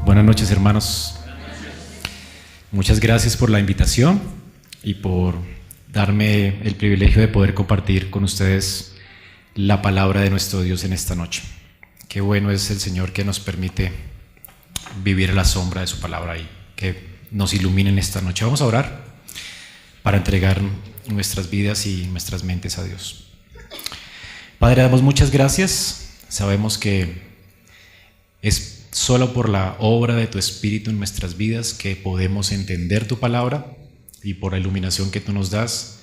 Buenas noches, hermanos. Muchas gracias por la invitación y por darme el privilegio de poder compartir con ustedes la palabra de nuestro Dios en esta noche. Qué bueno es el Señor que nos permite vivir a la sombra de su palabra y que nos ilumine en esta noche. Vamos a orar para entregar nuestras vidas y nuestras mentes a Dios. Padre, damos muchas gracias. Sabemos que es solo por la obra de tu Espíritu en nuestras vidas que podemos entender tu palabra y por la iluminación que tú nos das.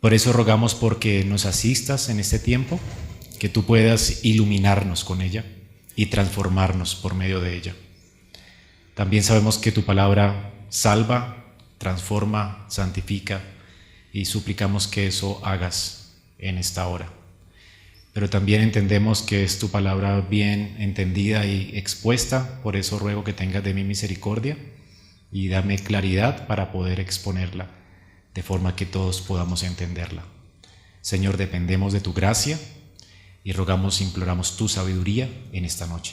Por eso rogamos porque nos asistas en este tiempo, que tú puedas iluminarnos con ella y transformarnos por medio de ella. También sabemos que tu palabra salva, transforma, santifica y suplicamos que eso hagas en esta hora. Pero también entendemos que es tu palabra bien entendida y expuesta, por eso ruego que tengas de mí misericordia y dame claridad para poder exponerla, de forma que todos podamos entenderla. Señor, dependemos de tu gracia y rogamos, imploramos tu sabiduría en esta noche.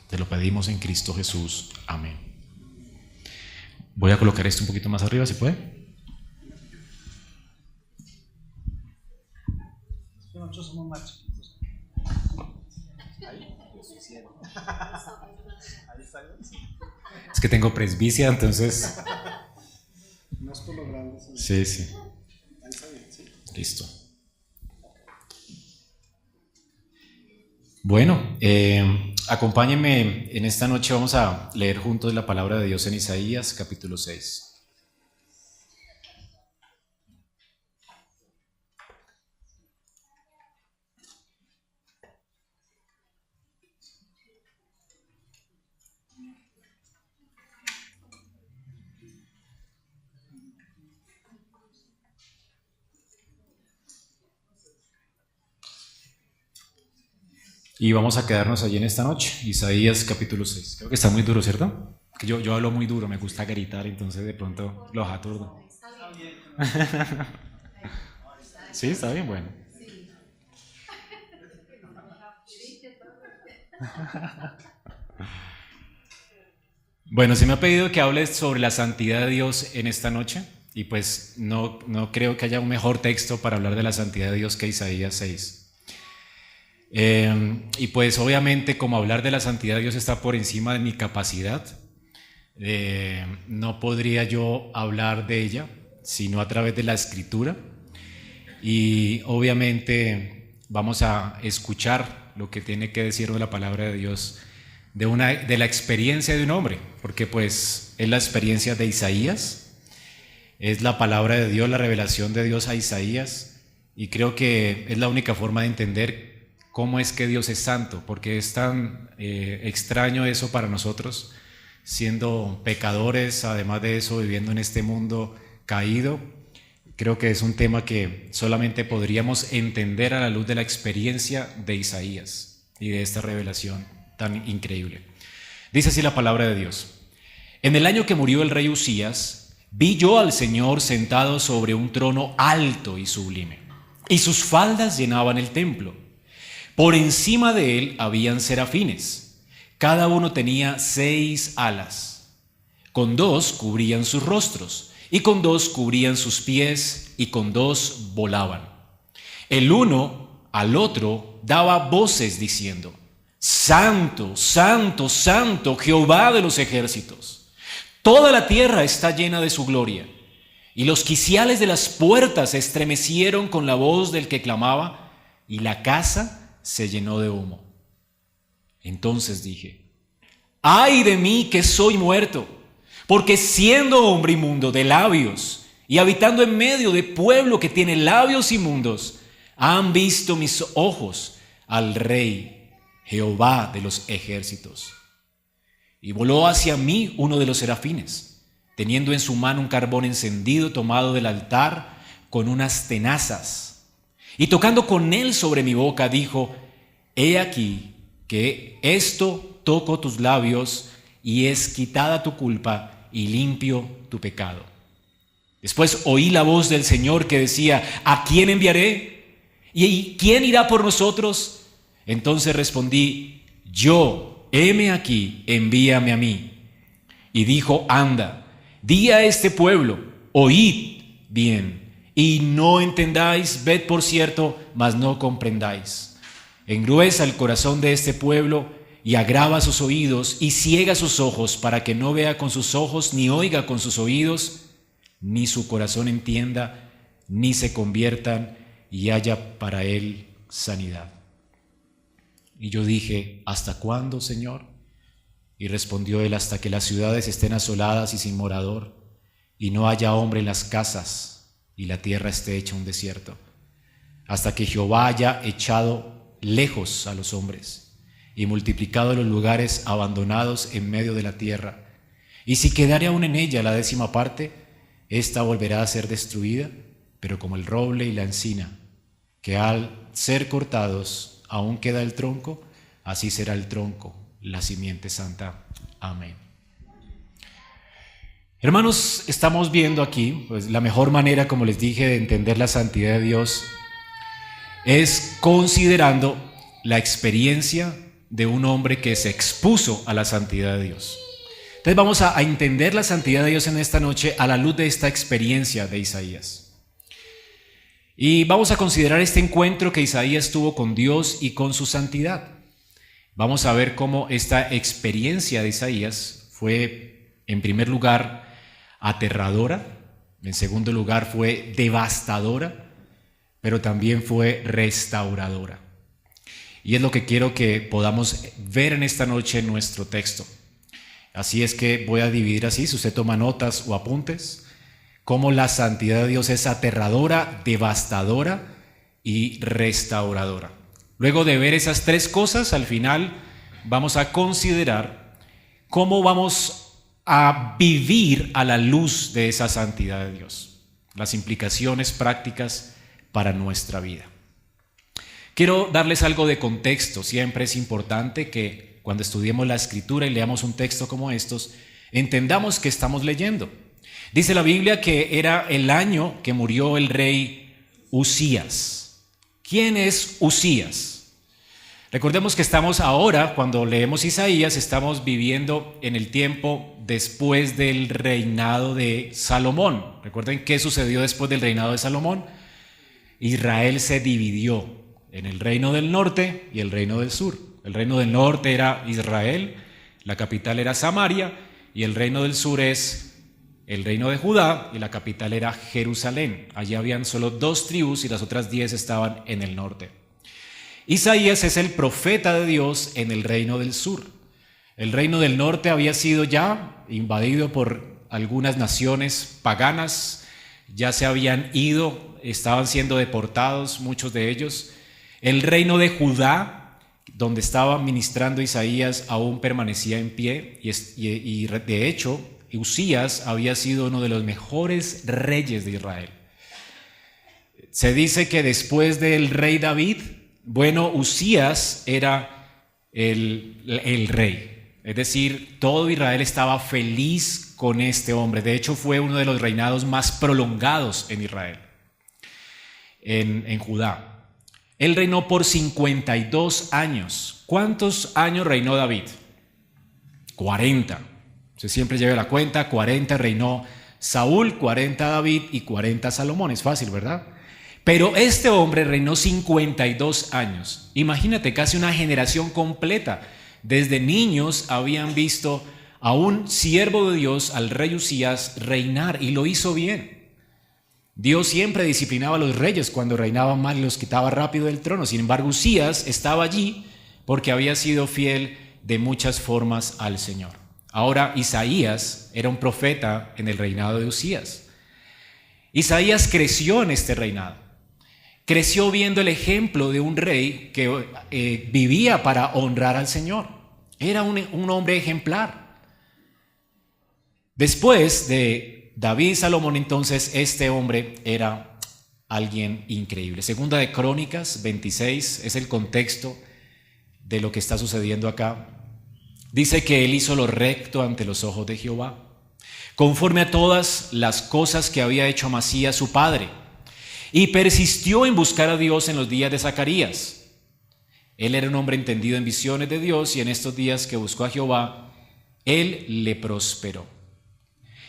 Te lo pedimos en Cristo Jesús. Amén. Voy a colocar esto un poquito más arriba, ¿se puede? Nosotros somos machos. Es que tengo presbicia, entonces. No es por lo grande. Sí. Ahí está bien, sí. Listo. Bueno, acompáñenme en esta noche, vamos a leer juntos la palabra de Dios en Isaías, capítulo 6. Y vamos a quedarnos allí en esta noche, Isaías capítulo 6. Creo que está muy duro, ¿cierto? Que yo hablo muy duro, me gusta gritar, entonces de pronto los aturdo. ¿Sí? ¿Está bien? Bueno. Bueno, se me ha pedido que hable sobre la santidad de Dios en esta noche y pues no creo que haya un mejor texto para hablar de la santidad de Dios que Isaías 6. Y pues obviamente como hablar de la santidad de Dios está por encima de mi capacidad, no podría yo hablar de ella sino a través de la Escritura y obviamente vamos a escuchar lo que tiene que decir de la palabra de Dios de la experiencia de un hombre, porque pues es la experiencia de Isaías, es la palabra de Dios, la revelación de Dios a Isaías, y creo que es la única forma de entender cómo es que Dios es santo, porque es tan extraño eso para nosotros, siendo pecadores, además de eso viviendo en este mundo caído. Creo que es un tema que solamente podríamos entender a la luz de la experiencia de Isaías y de esta revelación tan increíble. Dice así la palabra de Dios: en el año que murió el rey Usías, vi yo al Señor sentado sobre un trono alto y sublime, y sus faldas llenaban el templo. Por encima de él habían serafines, cada uno tenía 6 alas, con 2 cubrían sus rostros, y con 2 cubrían sus pies, y con 2 volaban. El uno al otro daba voces diciendo: Santo, Santo, Santo, Jehová de los ejércitos. Toda la tierra está llena de su gloria. Y los quiciales de las puertas se estremecieron con la voz del que clamaba, y la casa se llenó de humo. Entonces dije: ¡ay de mí que soy muerto! Porque siendo hombre inmundo de labios y habitando en medio de pueblo que tiene labios inmundos, han visto mis ojos al Rey, Jehová de los ejércitos. Y voló hacia mí uno de los serafines, teniendo en su mano un carbón encendido tomado del altar con unas tenazas. Y tocando con él sobre mi boca, dijo: he aquí que esto toco tus labios, y es quitada tu culpa y limpio tu pecado. Después oí la voz del Señor que decía: ¿a quién enviaré? ¿Y quién irá por nosotros? Entonces respondí: yo, heme aquí, envíame a mí. Y dijo, anda, di a este pueblo, oíd bien, y no entendáis, ved por cierto, mas no comprendáis. Engruesa el corazón de este pueblo y agrava sus oídos y ciega sus ojos para que no vea con sus ojos, ni oiga con sus oídos, ni su corazón entienda, ni se conviertan y haya para él sanidad. Y yo dije, ¿hasta cuándo, Señor? Y respondió él, hasta que las ciudades estén asoladas y sin morador, y no haya hombre en las casas, y la tierra esté hecha un desierto, hasta que Jehová haya echado lejos a los hombres, y multiplicado los lugares abandonados en medio de la tierra. Y si quedare aún en ella la 10ª parte, ésta volverá a ser destruida, pero como el roble y la encina, que al ser cortados aún queda el tronco, así será el tronco, la simiente santa. Amén. Hermanos, estamos viendo aquí, pues la mejor manera, como les dije, de entender la santidad de Dios es considerando la experiencia de un hombre que se expuso a la santidad de Dios. Entonces vamos a entender la santidad de Dios en esta noche a la luz de esta experiencia de Isaías. Y vamos a considerar este encuentro que Isaías tuvo con Dios y con su santidad. Vamos a ver cómo esta experiencia de Isaías fue, en primer lugar, aterradora, en segundo lugar fue devastadora, pero también fue restauradora. Y es lo que quiero que podamos ver en esta noche en nuestro texto. Así es que voy a dividir así, si usted toma notas o apuntes, cómo la santidad de Dios es aterradora, devastadora y restauradora. Luego de ver esas tres cosas, al final vamos a considerar cómo vamos a vivir a la luz de esa santidad de Dios, las implicaciones prácticas para nuestra vida. Quiero darles algo de contexto. Siempre es importante que cuando estudiemos la Escritura y leamos un texto como estos, entendamos qué estamos leyendo. Dice la Biblia que era el año que murió el rey Uzías. ¿Quién es Uzías? Recordemos que estamos ahora, cuando leemos Isaías, estamos viviendo en el tiempo después del reinado de Salomón. ¿Recuerden qué sucedió después del reinado de Salomón? Israel se dividió en el reino del norte y el reino del sur. El reino del norte era Israel, la capital era Samaria, y el reino del sur es el reino de Judá, y la capital era Jerusalén. Allí habían solo 2 tribus y las otras 10 estaban en el norte. Isaías es el profeta de Dios en el reino del sur. El reino del norte había sido ya invadido por algunas naciones paganas, ya se habían ido, estaban siendo deportados muchos de ellos. El reino de Judá, donde estaba ministrando Isaías, aún permanecía en pie y de hecho Uzías había sido uno de los mejores reyes de Israel. Se dice que después del rey David, Uzías era el rey. Es decir, todo Israel estaba feliz con este hombre. De hecho, fue uno de los reinados más prolongados en Israel, en Judá. Él reinó por 52 años. ¿Cuántos años reinó David? 40. Usted siempre lleva la cuenta, 40 reinó Saúl, 40 David y 40 Salomón. Es fácil, ¿verdad? Pero este hombre reinó 52 años. Imagínate, casi una generación completa. Desde niños habían visto a un siervo de Dios, al rey Uzías, reinar, y lo hizo bien. Dios siempre disciplinaba a los reyes cuando reinaban mal y los quitaba rápido del trono. Sin embargo, Uzías estaba allí porque había sido fiel de muchas formas al Señor. Ahora, Isaías era un profeta en el reinado de Uzías. Isaías creció en este reinado. Creció viendo el ejemplo de un rey que vivía para honrar al Señor. Era un hombre ejemplar. Después de David y Salomón, entonces, este hombre era alguien increíble. Segunda de Crónicas 26 es el contexto de lo que está sucediendo acá. Dice que él hizo lo recto ante los ojos de Jehová, conforme a todas las cosas que había hecho Amasías su padre, y persistió en buscar a Dios en los días de Zacarías, Él era un hombre entendido en visiones de Dios y en estos días que buscó a Jehová, Él le prosperó.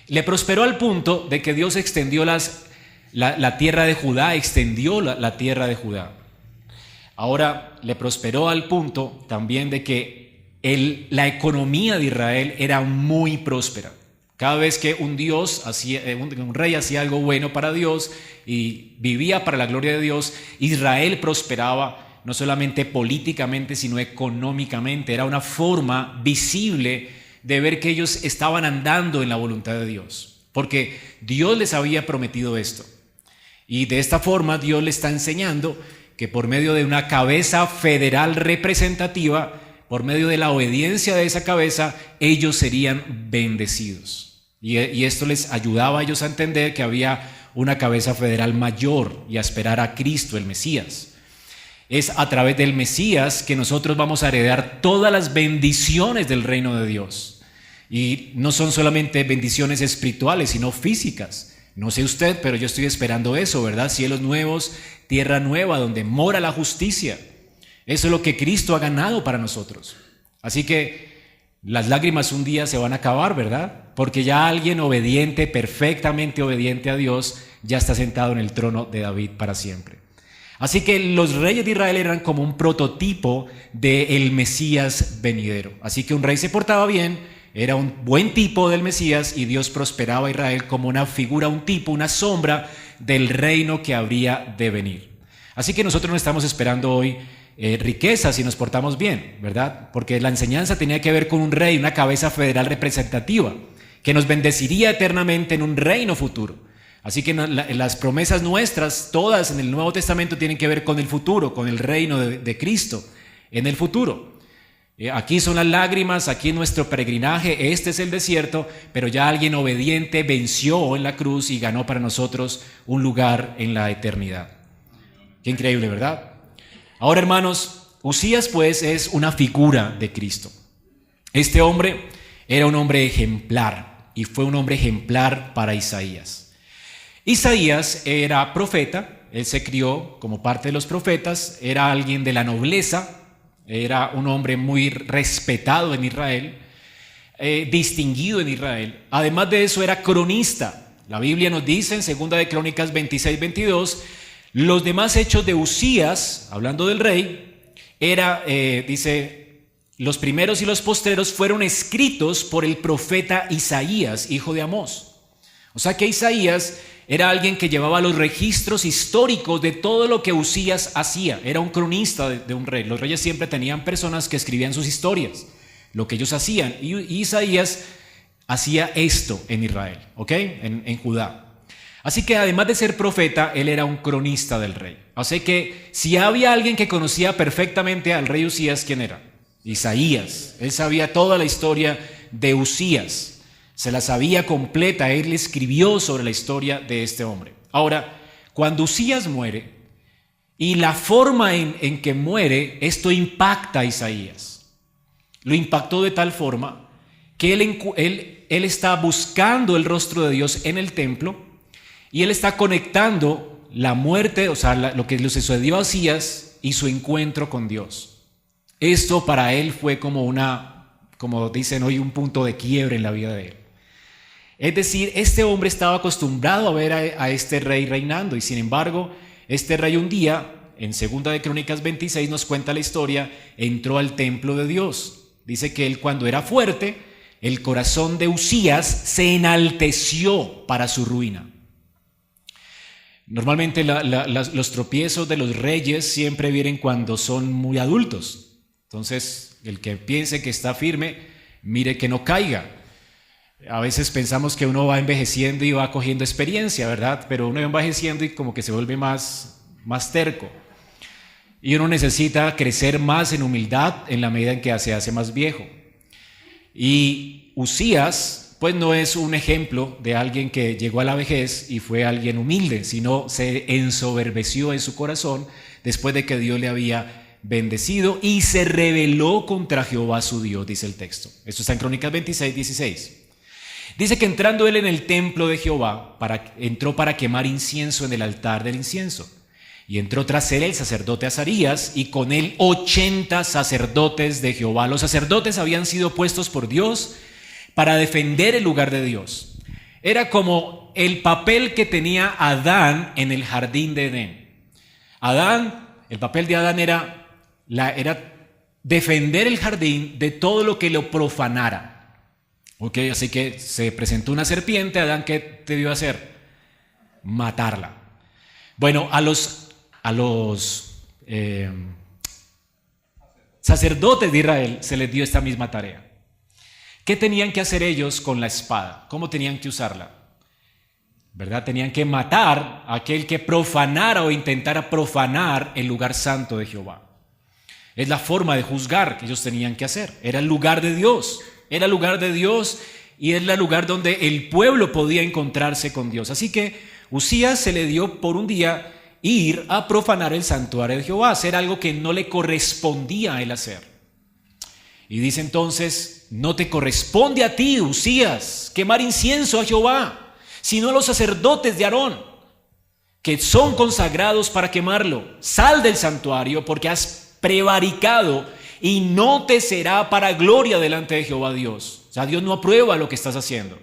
Le prosperó al punto de que Dios extendió la tierra de Judá, extendió la tierra de Judá. Ahora le prosperó al punto también de que la economía de Israel era muy próspera. Cada vez que un rey hacía algo bueno para Dios y vivía para la gloria de Dios, Israel prosperaba no solamente políticamente, sino económicamente. Era una forma visible de ver que ellos estaban andando en la voluntad de Dios, porque Dios les había prometido esto. Y de esta forma Dios les está enseñando que por medio de una cabeza federal representativa, por medio de la obediencia de esa cabeza, ellos serían bendecidos. Y esto les ayudaba a ellos a entender que había una cabeza federal mayor y a esperar a Cristo, el Mesías. Es a través del Mesías que nosotros vamos a heredar todas las bendiciones del reino de Dios. Y no son solamente bendiciones espirituales, sino físicas. No sé usted, pero yo estoy esperando eso, ¿verdad? Cielos nuevos, tierra nueva, donde mora la justicia. Eso es lo que Cristo ha ganado para nosotros. Así que las lágrimas un día se van a acabar, ¿verdad? Porque ya alguien obediente, perfectamente obediente a Dios, ya está sentado en el trono de David para siempre. Así que los reyes de Israel eran como un prototipo del Mesías venidero. Así que un rey se portaba bien, era un buen tipo del Mesías y Dios prosperaba a Israel como una figura, un tipo, una sombra del reino que habría de venir. Así que nosotros no estamos esperando hoy riquezas si nos portamos bien, ¿verdad? Porque la enseñanza tenía que ver con un rey, una cabeza federal representativa que nos bendeciría eternamente en un reino futuro. Así que las promesas nuestras, todas en el Nuevo Testamento, tienen que ver con el futuro, con el reino de Cristo en el futuro. Aquí son las lágrimas, aquí nuestro peregrinaje, este es el desierto, pero ya alguien obediente venció en la cruz y ganó para nosotros un lugar en la eternidad. Qué increíble, ¿verdad? Ahora, hermanos, Uzías pues es una figura de Cristo. Este hombre era un hombre ejemplar y fue un hombre ejemplar para Isaías. Isaías era profeta, él se crió como parte de los profetas, era alguien de la nobleza, era un hombre muy respetado en Israel, distinguido en Israel. Además de eso era cronista. La Biblia nos dice en 2 de Crónicas 26-22, los demás hechos de Uzías, hablando del rey, dice, los primeros y los postreros fueron escritos por el profeta Isaías, hijo de Amós. O sea que Isaías era alguien que llevaba los registros históricos de todo lo que Uzías hacía. Era un cronista de un rey. Los reyes siempre tenían personas que escribían sus historias, lo que ellos hacían. Y Isaías hacía esto en Israel, ¿ok? En Judá. Así que además de ser profeta, él era un cronista del rey. Así que si había alguien que conocía perfectamente al rey Uzías, ¿quién era? Isaías. Él sabía toda la historia de Uzías. Se la sabía completa, él escribió sobre la historia de este hombre. Ahora, cuando Uzías muere, y la forma en que muere, esto impacta a Isaías. Lo impactó de tal forma que él está buscando el rostro de Dios en el templo, y él está conectando la muerte, o sea, lo que le sucedió a Uzías y su encuentro con Dios. Esto para él fue como dicen hoy, un punto de quiebre en la vida de él. Es decir, este hombre estaba acostumbrado a ver a este rey reinando y sin embargo, este rey un día, en 2 de Crónicas 26 nos cuenta la historia, entró al templo de Dios. Dice que él cuando era fuerte, el corazón de Uzías se enalteció para su ruina. Normalmente los tropiezos de los reyes siempre vienen cuando son muy adultos. Entonces, el que piense que está firme, mire que no caiga. A veces pensamos que uno va envejeciendo y va cogiendo experiencia, ¿verdad? Pero uno va envejeciendo y como que se vuelve más terco. Y uno necesita crecer más en humildad en la medida en que se hace más viejo. Y Uzías, pues no es un ejemplo de alguien que llegó a la vejez y fue alguien humilde, sino se ensoberbeció en su corazón después de que Dios le había bendecido y se rebeló contra Jehová su Dios, dice el texto. Esto está en Crónicas 26-16. Dice que entrando él en el templo de Jehová, entró para quemar incienso en el altar del incienso. Y entró tras él el sacerdote Azarías y con él 80 sacerdotes de Jehová. Los sacerdotes habían sido puestos por Dios para defender el lugar de Dios. Era como el papel que tenía Adán en el jardín de Edén. El papel de Adán era defender el jardín de todo lo que lo profanara. Okay, así que se presentó una serpiente, Adán, ¿qué debió hacer? Matarla. Bueno, a los sacerdotes de Israel se les dio esta misma tarea. ¿Qué tenían que hacer ellos con la espada? ¿Cómo tenían que usarla? ¿Verdad? Tenían que matar a aquel que profanara o intentara profanar el lugar santo de Jehová. Es la forma de juzgar que ellos tenían que hacer. Era el lugar de Dios. Era el lugar de Dios y es el lugar donde el pueblo podía encontrarse con Dios. Así que Uzías se le dio por un día ir a profanar el santuario de Jehová, hacer algo que no le correspondía a él hacer. Y dice entonces: no te corresponde a ti, Uzías, quemar incienso a Jehová, sino a los sacerdotes de Aarón, que son consagrados para quemarlo. Sal del santuario porque has prevaricado y no te será para gloria delante de Jehová Dios. O sea, Dios no aprueba lo que estás haciendo.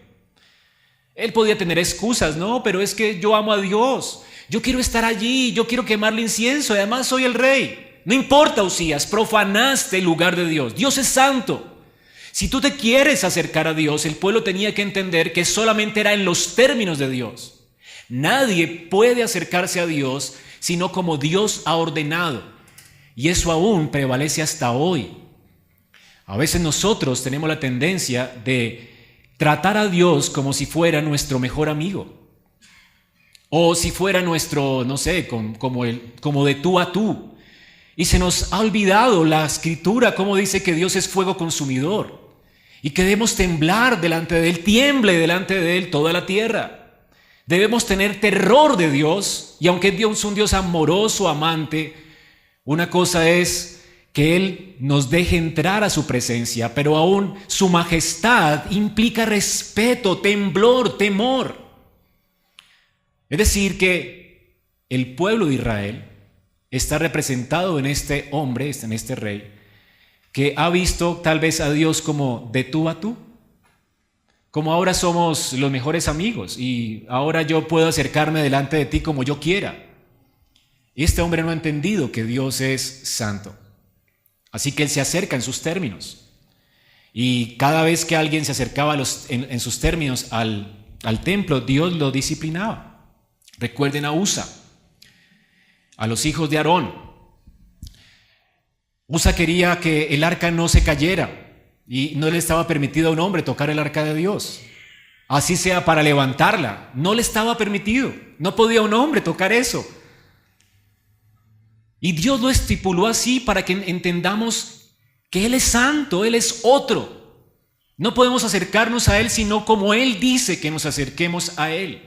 Él podía tener excusas, no, pero es que yo amo a Dios, yo quiero estar allí, yo quiero quemarle incienso, y además soy el rey. No importa, Uzías, profanaste el lugar de Dios. Dios es santo. Si tú te quieres acercar a Dios, el pueblo tenía que entender que solamente era en los términos de Dios. Nadie puede acercarse a Dios sino como Dios ha ordenado. Y eso aún prevalece hasta hoy. A veces nosotros tenemos la tendencia de tratar a Dios como si fuera nuestro mejor amigo. O si fuera nuestro, no sé, como de tú a tú. Y se nos ha olvidado la Escritura, como dice que Dios es fuego consumidor. Y que debemos temblar delante de Él, tiemble delante de Él toda la tierra. Debemos tener terror de Dios. Y aunque Dios es un Dios amoroso, amante, una cosa es que Él nos deje entrar a su presencia, pero aún su majestad implica respeto, temblor, temor. Es decir, que el pueblo de Israel está representado en este hombre, en este rey, que ha visto tal vez a Dios como de tú a tú, como ahora somos los mejores amigos y ahora yo puedo acercarme delante de ti como yo quiera. Y este hombre no ha entendido que Dios es santo. Así que él se acerca en sus términos. Y cada vez que alguien se acercaba en sus términos al templo, Dios lo disciplinaba. Recuerden a Usa, a los hijos de Aarón. Usa quería que el arca no se cayera y no le estaba permitido a un hombre tocar el arca de Dios. Así sea para levantarla, no le estaba permitido. No podía un hombre tocar eso. Y Dios lo estipuló así para que entendamos que Él es santo, Él es otro. No podemos acercarnos a Él sino como Él dice que nos acerquemos a Él.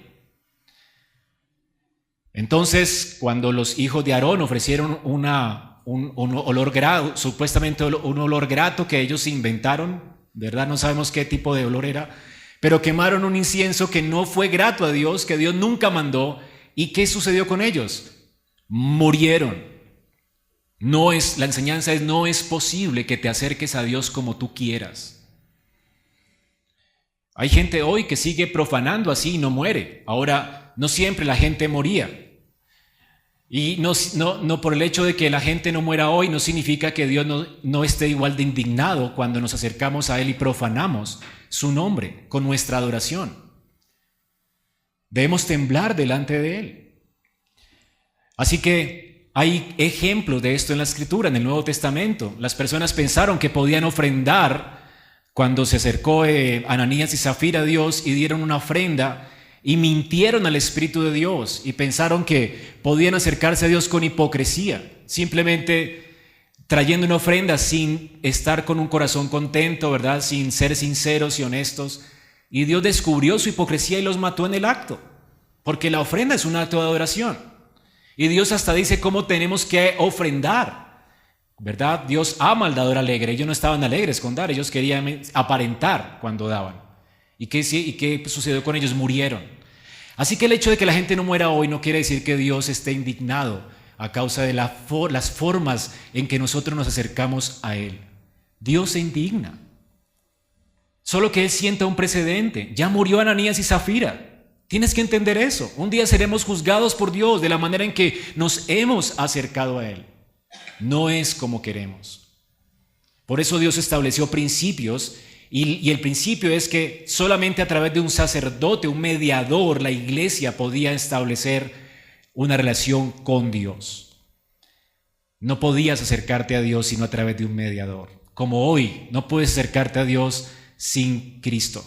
Entonces, cuando los hijos de Aarón ofrecieron un olor grato, supuestamente un olor grato que ellos inventaron, ¿verdad? No sabemos qué tipo de olor era, pero quemaron un incienso que no fue grato a Dios, que Dios nunca mandó. ¿Y qué sucedió con ellos? Murieron. La enseñanza es: no es posible que te acerques a Dios como tú quieras. Hay gente hoy que sigue profanando así y no muere. Ahora, no siempre la gente moría. Y no por el hecho de que la gente no muera hoy, no significa que Dios no esté igual de indignado cuando nos acercamos a Él y profanamos su nombre con nuestra adoración. Debemos temblar delante de Él. Así que hay ejemplos de esto en la Escritura, en el Nuevo Testamento. Las personas pensaron que podían ofrendar cuando se acercó Ananías y Zafira a Dios y dieron una ofrenda y mintieron al Espíritu de Dios y pensaron que podían acercarse a Dios con hipocresía, simplemente trayendo una ofrenda sin estar con un corazón contento, ¿verdad? Sin ser sinceros y honestos. Y Dios descubrió su hipocresía y los mató en el acto, porque la ofrenda es un acto de adoración. Y Dios hasta dice cómo tenemos que ofrendar, ¿verdad? Dios ama al dador alegre. Ellos no estaban alegres con dar, ellos querían aparentar cuando daban. ¿Y qué sucedió con ellos? Murieron. Así que el hecho de que la gente no muera hoy no quiere decir que Dios esté indignado a causa de las formas en que nosotros nos acercamos a Él. Dios se indigna. Solo que Él sienta un precedente. Ya murió Ananías y Zafira. Tienes que entender eso. Un día seremos juzgados por Dios de la manera en que nos hemos acercado a Él. No es como queremos. Por eso Dios estableció principios y el principio es que solamente a través de un sacerdote, un mediador, la iglesia podía establecer una relación con Dios. No podías acercarte a Dios sino a través de un mediador. Como hoy no puedes acercarte a Dios sin Cristo.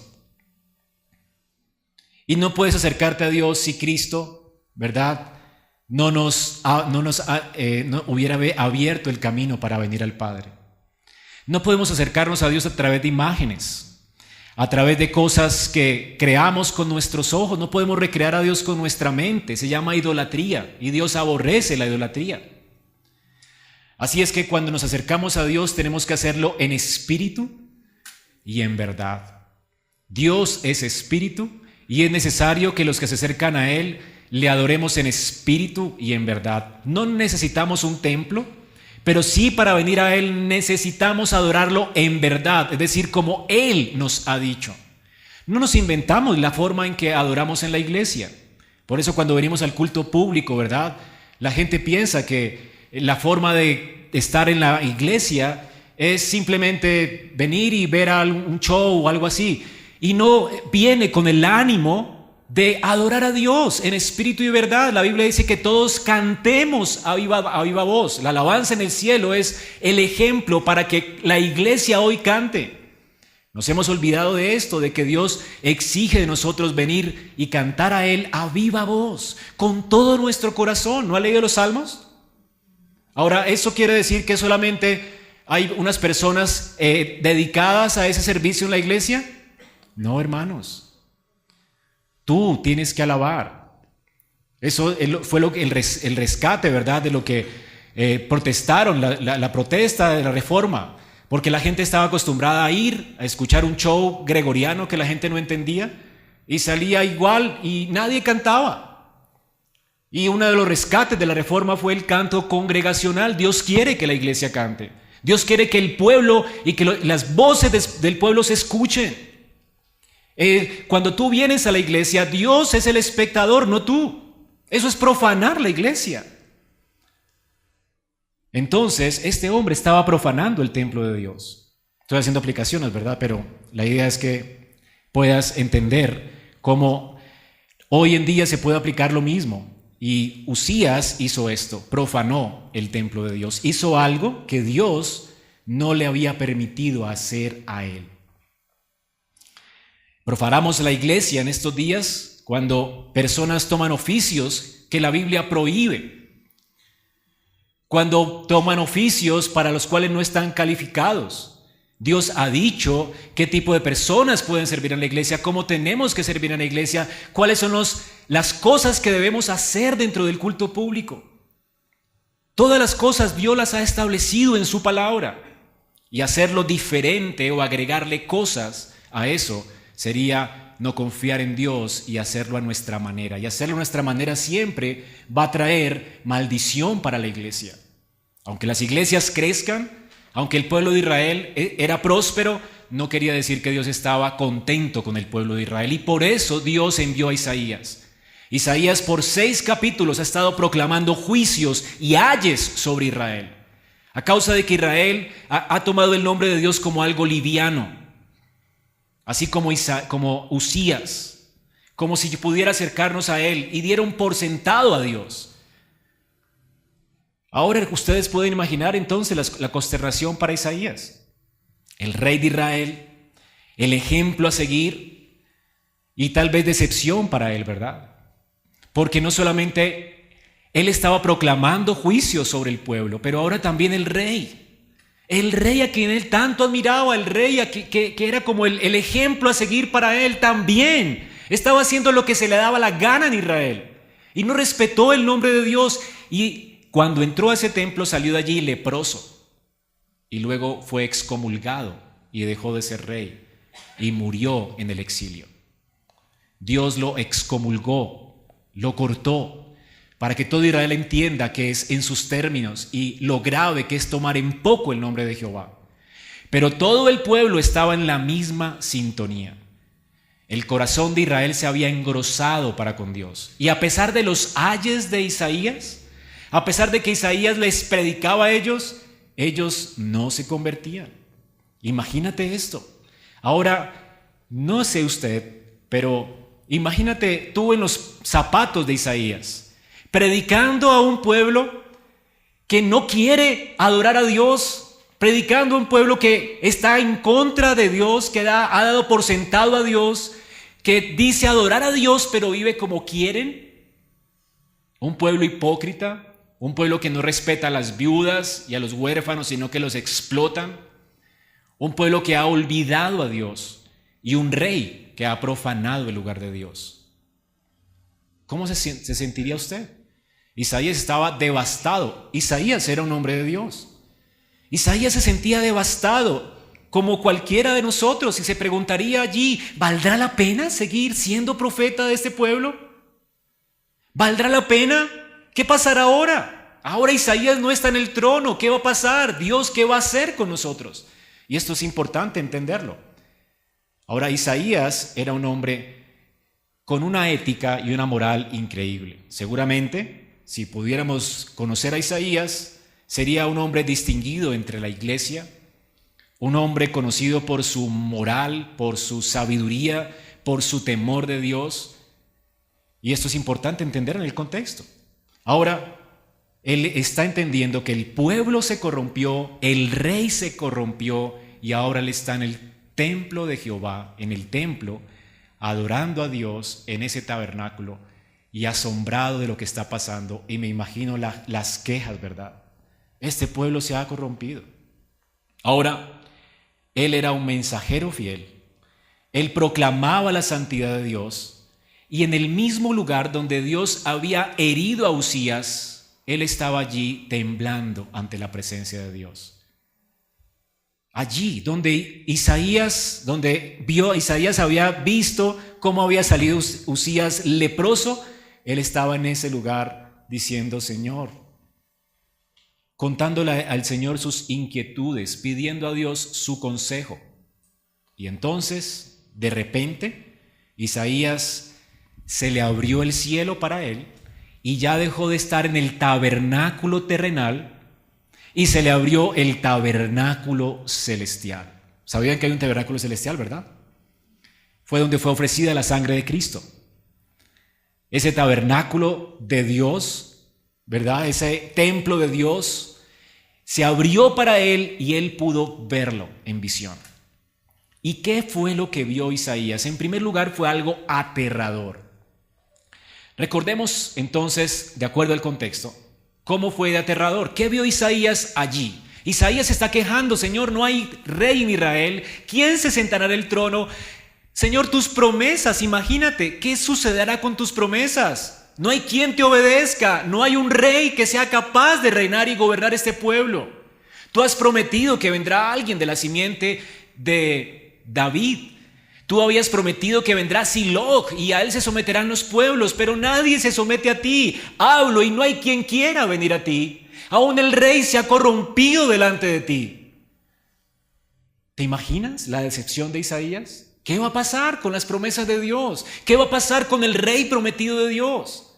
Y no puedes acercarte a Dios si Cristo, ¿verdad?, no hubiera abierto el camino para venir al Padre. No podemos acercarnos a Dios a través de imágenes, a través de cosas que creamos con nuestros ojos. No podemos recrear a Dios con nuestra mente. Se llama idolatría y Dios aborrece la idolatría. Así es que cuando nos acercamos a Dios tenemos que hacerlo en espíritu y en verdad. Dios es espíritu y es necesario que los que se acercan a Él le adoremos en espíritu y en verdad. No necesitamos un templo, pero sí para venir a Él necesitamos adorarlo en verdad, es decir, como Él nos ha dicho. No nos inventamos la forma en que adoramos en la iglesia. Por eso cuando venimos al culto público, ¿verdad?, la gente piensa que la forma de estar en la iglesia es simplemente venir y ver un show o algo así. Y no viene con el ánimo de adorar a Dios en espíritu y verdad. La Biblia dice que todos cantemos a viva voz. La alabanza en el cielo es el ejemplo para que la iglesia hoy cante. Nos hemos olvidado de esto, de que Dios exige de nosotros venir y cantar a Él a viva voz, con todo nuestro corazón. ¿No ha leído los salmos? Ahora, ¿eso quiere decir que solamente hay unas personas dedicadas a ese servicio en la iglesia? No, hermanos. Tú tienes que alabar. Eso fue el rescate, ¿verdad?, de lo que protestaron, la protesta de la reforma, porque la gente estaba acostumbrada a ir a escuchar un show gregoriano que la gente no entendía y salía igual y nadie cantaba. Y uno de los rescates de la reforma fue el canto congregacional. Dios quiere que la iglesia cante. Dios quiere que el pueblo y que las voces del pueblo se escuchen. Cuando tú vienes a la iglesia, Dios es el espectador, no tú. Eso es profanar la iglesia. Entonces, este hombre estaba profanando el templo de Dios. Estoy haciendo aplicaciones, ¿verdad? Pero la idea es que puedas entender cómo hoy en día se puede aplicar lo mismo. Y Uzías hizo esto, profanó el templo de Dios. Hizo algo que Dios no le había permitido hacer a él. Profanamos la iglesia en estos días cuando personas toman oficios que la Biblia prohíbe, cuando toman oficios para los cuales no están calificados. Dios ha dicho qué tipo de personas pueden servir en la iglesia, cómo tenemos que servir en la iglesia, cuáles son las cosas que debemos hacer dentro del culto público. Todas las cosas Dios las ha establecido en su palabra, y hacerlo diferente o agregarle cosas a eso sería no confiar en Dios y hacerlo a nuestra manera. Y hacerlo a nuestra manera siempre va a traer maldición para la iglesia. Aunque las iglesias crezcan, aunque el pueblo de Israel era próspero, no quería decir que Dios estaba contento con el pueblo de Israel. Y por eso Dios envió a Isaías. Isaías por 6 capítulos ha estado proclamando juicios y ayes sobre Israel. A causa de que Israel ha tomado el nombre de Dios como algo liviano. Así como Uzías, como si pudiera acercarnos a Él y diera un por sentado a Dios. Ahora ustedes pueden imaginar entonces la consternación para Isaías, el rey de Israel, el ejemplo a seguir y tal vez decepción para él, ¿verdad? Porque no solamente él estaba proclamando juicio sobre el pueblo, pero ahora también el rey a quien él tanto admiraba, el rey que era como el ejemplo a seguir para él, también estaba haciendo lo que se le daba la gana en Israel y no respetó el nombre de Dios. Y cuando entró a ese templo salió de allí leproso y luego fue excomulgado y dejó de ser rey y murió en el exilio. Dios lo excomulgó, lo cortó para que todo Israel entienda que es en sus términos y lo grave que es tomar en poco el nombre de Jehová. Pero todo el pueblo estaba en la misma sintonía. El corazón de Israel se había engrosado para con Dios. Y a pesar de los ayes de Isaías, a pesar de que Isaías les predicaba a ellos, ellos no se convertían. Imagínate esto. Ahora, no sé usted, pero imagínate tú en los zapatos de Isaías, predicando a un pueblo que no quiere adorar a Dios, predicando a un pueblo que está en contra de Dios, que ha dado por sentado a Dios, que dice adorar a Dios pero vive como quieren. Un pueblo hipócrita, un pueblo que no respeta a las viudas y a los huérfanos, sino que los explotan. Un pueblo que ha olvidado a Dios y un rey que ha profanado el lugar de Dios. ¿Cómo se sentiría usted? Isaías estaba devastado. Isaías era un hombre de Dios. Isaías se sentía devastado, como cualquiera de nosotros, y se preguntaría allí, ¿valdrá la pena seguir siendo profeta de este pueblo? ¿Valdrá la pena? ¿Qué pasará ahora? Ahora Isaías no está en el trono. ¿Qué va a pasar? Dios, ¿qué va a hacer con nosotros? Y esto es importante entenderlo. Ahora, Isaías era un hombre con una ética y una moral increíble. Seguramente, si pudiéramos conocer a Isaías, sería un hombre distinguido entre la iglesia, un hombre conocido por su moral, por su sabiduría, por su temor de Dios. Y esto es importante entender en el contexto. Ahora, él está entendiendo que el pueblo se corrompió, el rey se corrompió y ahora él está en el templo de Jehová, en el templo, adorando a Dios en ese tabernáculo y asombrado de lo que está pasando. Y me imagino las quejas, ¿verdad? Este pueblo se ha corrompido. Ahora, él era un mensajero fiel. Él proclamaba la santidad de Dios. Y en el mismo lugar donde Dios había herido a Uzías, él estaba allí temblando ante la presencia de Dios. Allí donde Isaías había visto cómo había salido Uzías leproso, él estaba en ese lugar diciendo, Señor, contándole al Señor sus inquietudes, pidiendo a Dios su consejo. Y entonces, de repente, Isaías se le abrió el cielo para él y ya dejó de estar en el tabernáculo terrenal y se le abrió el tabernáculo celestial. ¿Sabían que hay un tabernáculo celestial, verdad? Fue donde fue ofrecida la sangre de Cristo. Ese tabernáculo de Dios, ¿verdad? Ese templo de Dios se abrió para él y él pudo verlo en visión. ¿Y qué fue lo que vio Isaías? En primer lugar, fue algo aterrador. Recordemos entonces, de acuerdo al contexto, cómo fue de aterrador. ¿Qué vio Isaías allí? Isaías está quejando, Señor, no hay rey en Israel. ¿Quién se sentará en el trono? Señor, tus promesas, imagínate, ¿qué sucederá con tus promesas? No hay quien te obedezca, no hay un rey que sea capaz de reinar y gobernar este pueblo. Tú has prometido que vendrá alguien de la simiente de David. Tú habías prometido que vendrá Siloc y a él se someterán los pueblos, pero nadie se somete a ti. Hablo y no hay quien quiera venir a ti. Aún el rey se ha corrompido delante de ti. ¿Te imaginas la decepción de Isaías? ¿Qué va a pasar con las promesas de Dios? ¿Qué va a pasar con el rey prometido de Dios?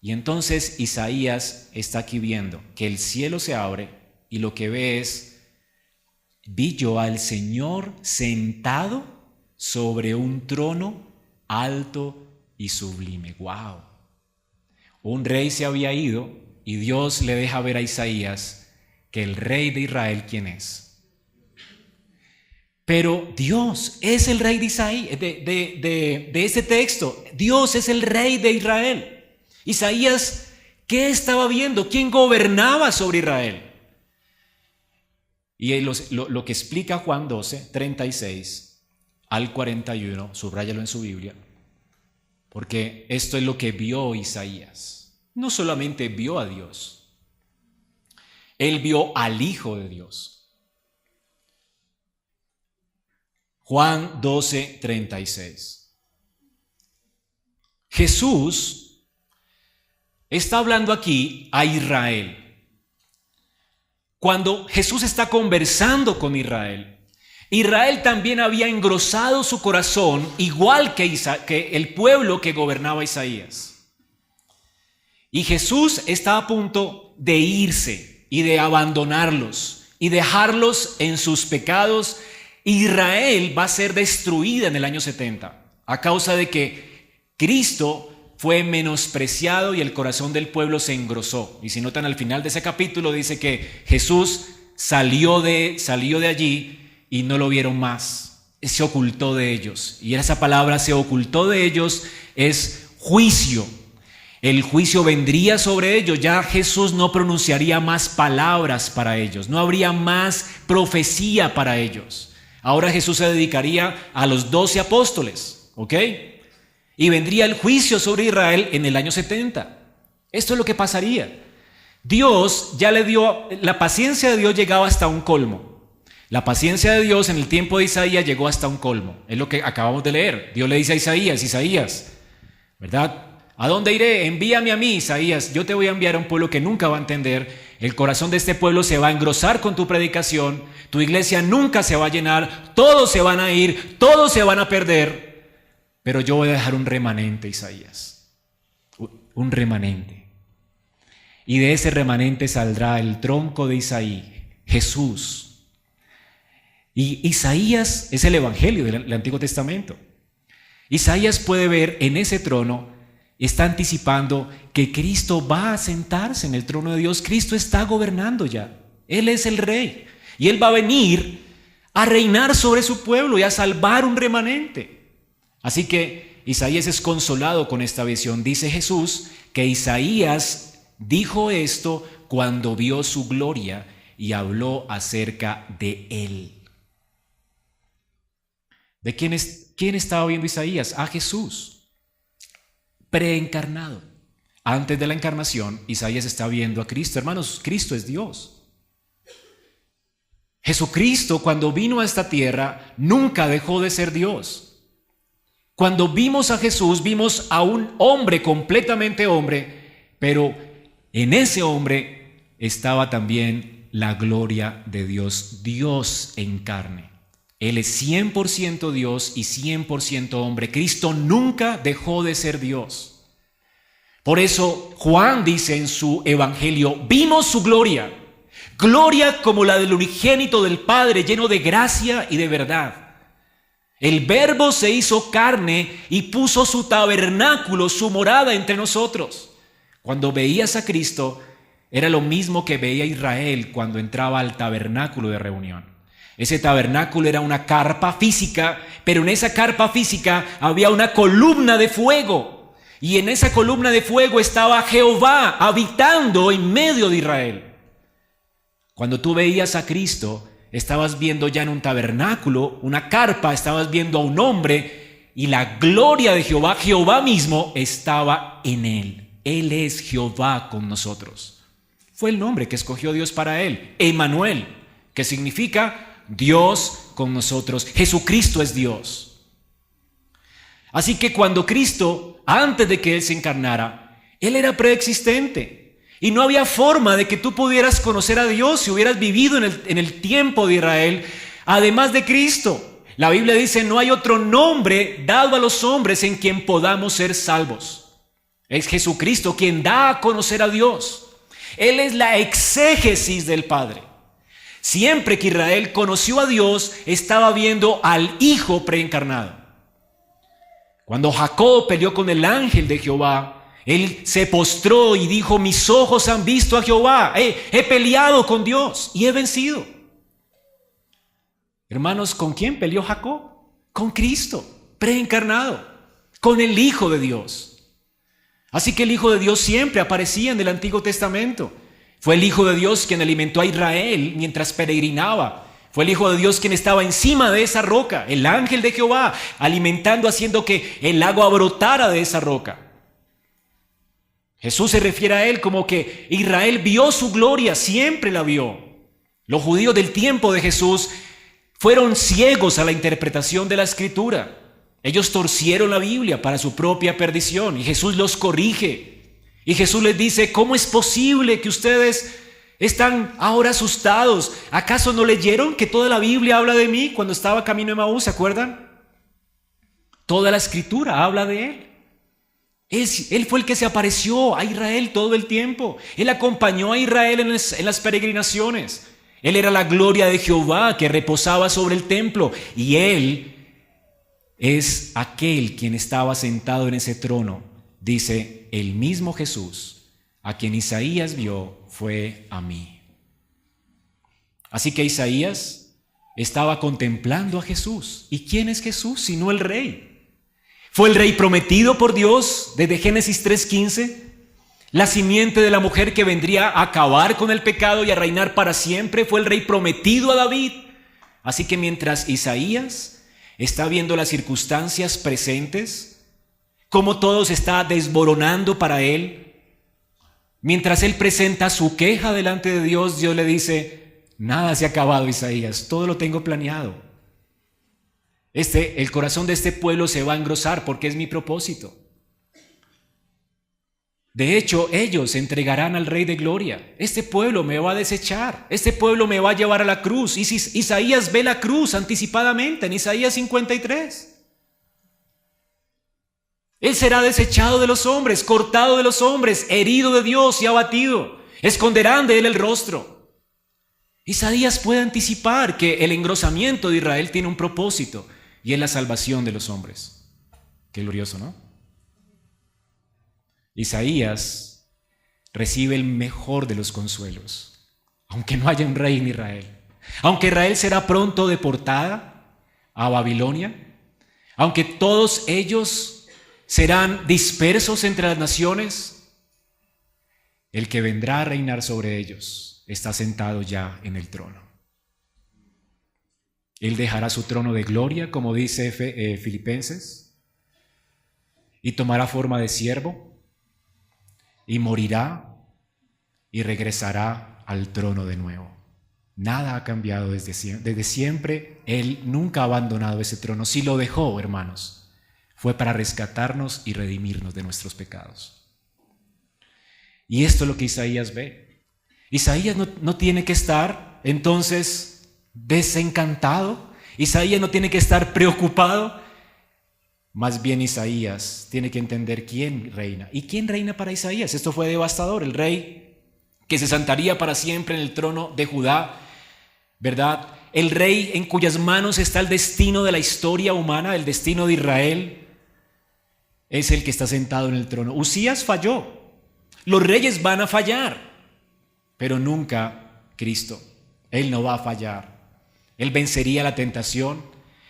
Y entonces Isaías está aquí viendo que el cielo se abre y lo que ve es, vi yo al Señor sentado sobre un trono alto y sublime. ¡Wow! Un rey se había ido y Dios le deja ver a Isaías que el rey de Israel, ¿quién es? Pero Dios es el rey de Isaías, de ese texto. Dios es el rey de Israel. Isaías, ¿qué estaba viendo? ¿Quién gobernaba sobre Israel? Y lo que explica Juan 12, 36 al 41, subráyalo en su Biblia, porque esto es lo que vio Isaías. No solamente vio a Dios, él vio al Hijo de Dios. Juan 12, 36. Jesús está hablando aquí a Israel. Cuando Jesús está conversando con Israel, Israel también había engrosado su corazón, igual que el pueblo que gobernaba Isaías. Y Jesús está a punto de irse y de abandonarlos y dejarlos en sus pecados. Israel va a ser destruida en el año 70 a causa de que Cristo fue menospreciado y el corazón del pueblo se engrosó. Y si notan, al final de ese capítulo dice que Jesús salió de allí y no lo vieron más, se ocultó de ellos. Y esa palabra "se ocultó de ellos" es juicio. El juicio vendría sobre ellos, ya Jesús no pronunciaría más palabras para ellos, no habría más profecía para ellos. Ahora Jesús se dedicaría a los 12 apóstoles, ¿ok? Y vendría el juicio sobre Israel en el año 70. Esto es lo que pasaría. Dios ya le dio, la paciencia de Dios llegaba hasta un colmo. La paciencia de Dios en el tiempo de Isaías llegó hasta un colmo. Es lo que acabamos de leer. Dios le dice a Isaías, ¿verdad? ¿A dónde iré? Envíame a mí, Isaías. Yo te voy a enviar a un pueblo que nunca va a entender. El corazón de este pueblo se va a engrosar con tu predicación. Tu iglesia nunca se va a llenar. Todos se van a ir. Todos se van a perder. Pero yo voy a dejar un remanente, Isaías. Un remanente. Y de ese remanente saldrá el tronco de Isaí, Jesús. Y Isaías es el evangelio del Antiguo Testamento. Isaías puede ver en ese trono, está anticipando que Cristo va a sentarse en el trono de Dios. Cristo está gobernando ya. Él es el rey. Y Él va a venir a reinar sobre su pueblo y a salvar un remanente. Así que Isaías es consolado con esta visión. Dice Jesús que Isaías dijo esto cuando vio su gloria y habló acerca de Él. ¿De quién estaba viendo Isaías? A Jesús, preencarnado. Antes de la encarnación, Isaías está viendo a Cristo. Hermanos, Cristo es Dios. Jesucristo, cuando vino a esta tierra, nunca dejó de ser Dios. Cuando vimos a Jesús, vimos a un hombre completamente hombre, pero en ese hombre estaba también la gloria de Dios, Dios en carne. Él es 100% Dios y 100% hombre. Cristo nunca dejó de ser Dios. Por eso Juan dice en su evangelio, vimos su gloria, gloria como la del unigénito del Padre, lleno de gracia y de verdad. El Verbo se hizo carne y puso su tabernáculo, su morada entre nosotros. Cuando veías a Cristo, era lo mismo que veía Israel cuando entraba al tabernáculo de reunión. Ese tabernáculo era una carpa física, pero en esa carpa física había una columna de fuego. Y en esa columna de fuego estaba Jehová habitando en medio de Israel. Cuando tú veías a Cristo, estabas viendo ya en un tabernáculo, una carpa, estabas viendo a un hombre y la gloria de Jehová, Jehová mismo, estaba en él. Él es Jehová con nosotros. Fue el nombre que escogió Dios para él, Emmanuel, que significa Dios con nosotros. Jesucristo es Dios. Así que cuando Cristo, antes de que Él se encarnara, Él era preexistente. Y no había forma de que tú pudieras conocer a Dios si hubieras vivido en el tiempo de Israel, además de Cristo. La Biblia dice, no hay otro nombre dado a los hombres en quien podamos ser salvos. Es Jesucristo quien da a conocer a Dios. Él es la exégesis del Padre. Siempre que Israel conoció a Dios, estaba viendo al Hijo preencarnado. Cuando Jacob peleó con el ángel de Jehová, él se postró y dijo, mis ojos han visto a Jehová, he peleado con Dios y he vencido. Hermanos, ¿con quién peleó Jacob? Con Cristo, preencarnado, con el Hijo de Dios. Así que el Hijo de Dios siempre aparecía en el Antiguo Testamento. Fue el Hijo de Dios quien alimentó a Israel mientras peregrinaba. Fue el Hijo de Dios quien estaba encima de esa roca, el ángel de Jehová, alimentando, haciendo que el agua brotara de esa roca. Jesús se refiere a él como que Israel vio su gloria, siempre la vio. Los judíos del tiempo de Jesús fueron ciegos a la interpretación de la Escritura. Ellos torcieron la Biblia para su propia perdición y Jesús los corrige. Y Jesús les dice, ¿cómo es posible que ustedes están ahora asustados? ¿Acaso no leyeron que toda la Biblia habla de mí cuando estaba camino de Emaús? ¿Se acuerdan? Toda la escritura habla de Él. Él fue el que se apareció a Israel todo el tiempo. Él acompañó a Israel en las peregrinaciones. Él era la gloria de Jehová que reposaba sobre el templo. Y Él es aquel quien estaba sentado en ese trono. Dice, el mismo Jesús a quien Isaías vio fue a mí. Así que Isaías estaba contemplando a Jesús. ¿Y quién es Jesús sino el Rey? Fue el Rey prometido por Dios desde Génesis 3:15. La simiente de la mujer que vendría a acabar con el pecado y a reinar para siempre. Fue el Rey prometido a David. Así que mientras Isaías está viendo las circunstancias presentes, cómo todo se está desmoronando para él, mientras él presenta su queja delante de Dios, Dios le dice, nada se ha acabado, Isaías, todo lo tengo planeado. El corazón de este pueblo se va a engrosar porque es mi propósito. De hecho, ellos entregarán al Rey de Gloria. Este pueblo me va a desechar. Este pueblo me va a llevar a la cruz. Y Isaías ve la cruz anticipadamente en Isaías 53. Él será desechado de los hombres, cortado de los hombres, herido de Dios y abatido. Esconderán de él el rostro. Isaías puede anticipar que el engrosamiento de Israel tiene un propósito y es la salvación de los hombres. Qué glorioso, ¿no? Isaías recibe el mejor de los consuelos, aunque no haya un rey en Israel, aunque Israel será pronto deportada a Babilonia, aunque todos ellos serán dispersos entre las naciones, el que vendrá a reinar sobre ellos está sentado ya en el trono. Él dejará su trono de gloria, como dice Filipenses, y tomará forma de siervo, y morirá y regresará al trono de nuevo. Nada ha cambiado desde siempre. Él nunca ha abandonado ese trono. Si lo dejó, hermanos, fue para rescatarnos y redimirnos de nuestros pecados. Y esto es lo que Isaías ve. Isaías no tiene que estar entonces desencantado. Isaías no tiene que estar preocupado. Más bien Isaías tiene que entender quién reina. ¿Y quién reina para Isaías? Esto fue devastador. El rey que se sentaría para siempre en el trono de Judá, ¿verdad? El rey en cuyas manos está el destino de la historia humana, el destino de Israel, es el que está sentado en el trono. Usías falló. Los reyes van a fallar, pero nunca Cristo. Él no va a fallar. Él vencería la tentación.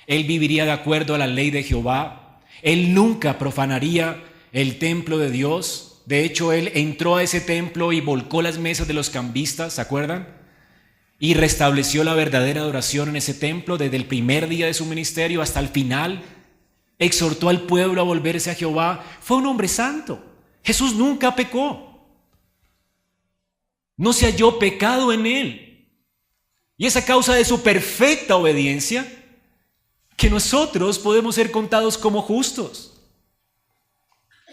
Él viviría de acuerdo a la ley de Jehová. Él nunca profanaría el templo de Dios. De hecho, él entró a ese templo y volcó las mesas de los cambistas, ¿se acuerdan? Y restableció la verdadera adoración en ese templo desde el primer día de su ministerio hasta el final. Exhortó al pueblo a volverse a Jehová. Fue un hombre santo. Jesús nunca pecó. No se halló pecado en él. Y es a causa de su perfecta obediencia que nosotros podemos ser contados como justos.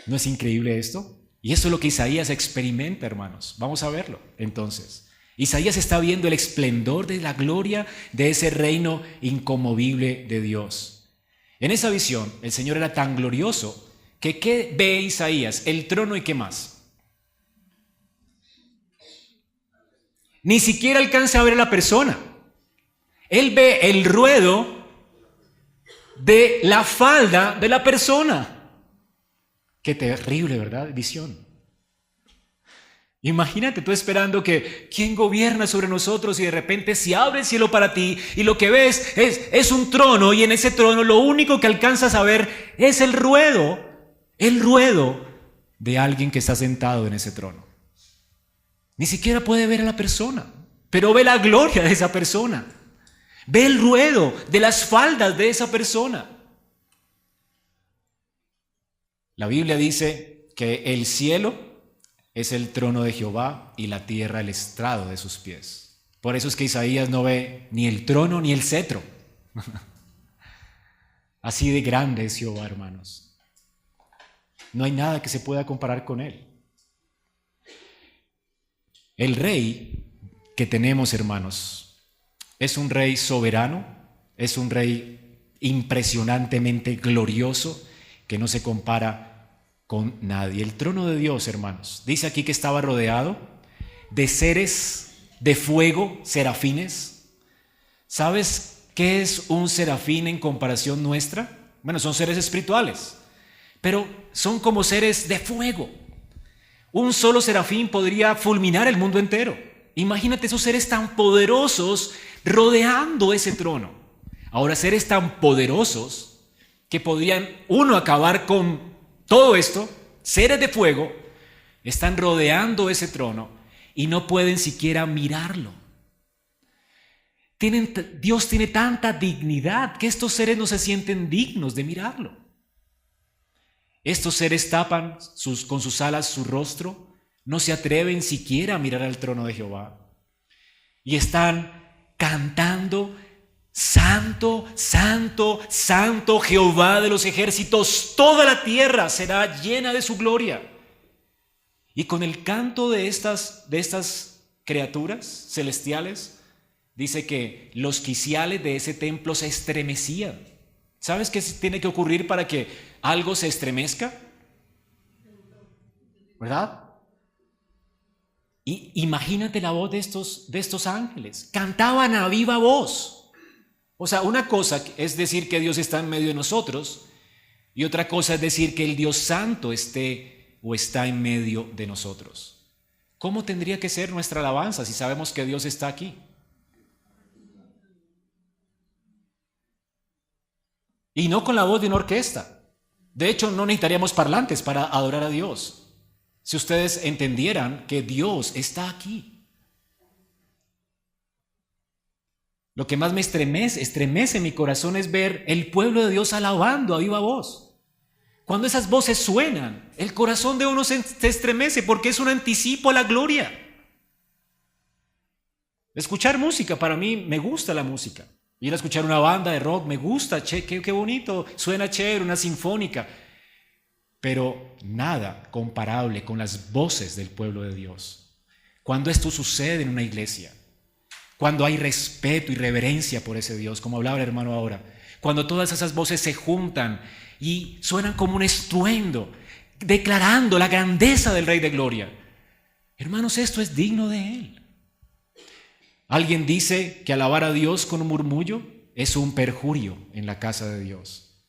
¿No es increíble esto? Y eso es lo que Isaías experimenta, hermanos. Vamos a verlo entonces. Isaías está viendo el esplendor de la gloria de ese reino inconmovible de Dios. En esa visión, el Señor era tan glorioso que ¿qué ve Isaías? El trono y ¿qué más? Ni siquiera alcanza a ver a la persona. Él ve el ruedo de la falda de la persona. Qué terrible, ¿verdad? Visión. Imagínate tú esperando que ¿quién gobierna sobre nosotros? Y de repente se abre el cielo para ti y lo que ves es un trono, y en ese trono lo único que alcanzas a ver es el ruedo de alguien que está sentado en ese trono. Ni siquiera puede ver a la persona, pero ve la gloria de esa persona. Ve el ruedo de las faldas de esa persona. La Biblia dice que el cielo es el trono de Jehová y la tierra el estrado de sus pies. Por eso es que Isaías no ve ni el trono ni el cetro. Así de grande es Jehová, hermanos. No hay nada que se pueda comparar con él. El rey que tenemos, hermanos, es un rey soberano, es un rey impresionantemente glorioso que no se compara con nadie. El trono de Dios, hermanos, dice aquí que estaba rodeado de seres de fuego, serafines. ¿Sabes qué es un serafín en comparación nuestra? Bueno, son seres espirituales, pero son como seres de fuego. Un solo serafín podría fulminar el mundo entero. Imagínate esos seres tan poderosos rodeando ese trono. Ahora, seres tan poderosos que podrían, uno, acabar con todo esto, seres de fuego, están rodeando ese trono y no pueden siquiera mirarlo. Dios tiene tanta dignidad que estos seres no se sienten dignos de mirarlo. Estos seres tapan con sus alas su rostro, no se atreven siquiera a mirar al trono de Jehová. Y están cantando: Santo, Santo, Santo, Jehová de los ejércitos, toda la tierra será llena de su gloria. Y con el canto de estas criaturas celestiales, dice que los quiciales de ese templo se estremecían. ¿Sabes qué tiene que ocurrir para que algo se estremezca? ¿Verdad? Y imagínate la voz de estos ángeles. Cantaban a viva voz. O sea, una cosa es decir que Dios está en medio de nosotros, y otra cosa es decir que el Dios Santo esté o está en medio de nosotros. ¿Cómo tendría que ser nuestra alabanza si sabemos que Dios está aquí? Y no con la voz de una orquesta. De hecho, no necesitaríamos parlantes para adorar a Dios, si ustedes entendieran que Dios está aquí. Lo que más me estremece mi corazón es ver el pueblo de Dios alabando a viva voz. Cuando esas voces suenan, el corazón de uno se estremece porque es un anticipo a la gloria. Escuchar música, para mí me gusta la música. Ir a escuchar una banda de rock me gusta, qué bonito, suena chévere, una sinfónica. Pero nada comparable con las voces del pueblo de Dios. Cuando esto sucede en una iglesia, cuando hay respeto y reverencia por ese Dios, como hablaba el hermano ahora, cuando todas esas voces se juntan y suenan como un estruendo, declarando la grandeza del Rey de Gloria. Hermanos, esto es digno de Él. Alguien dice que alabar a Dios con un murmullo es un perjurio en la casa de Dios.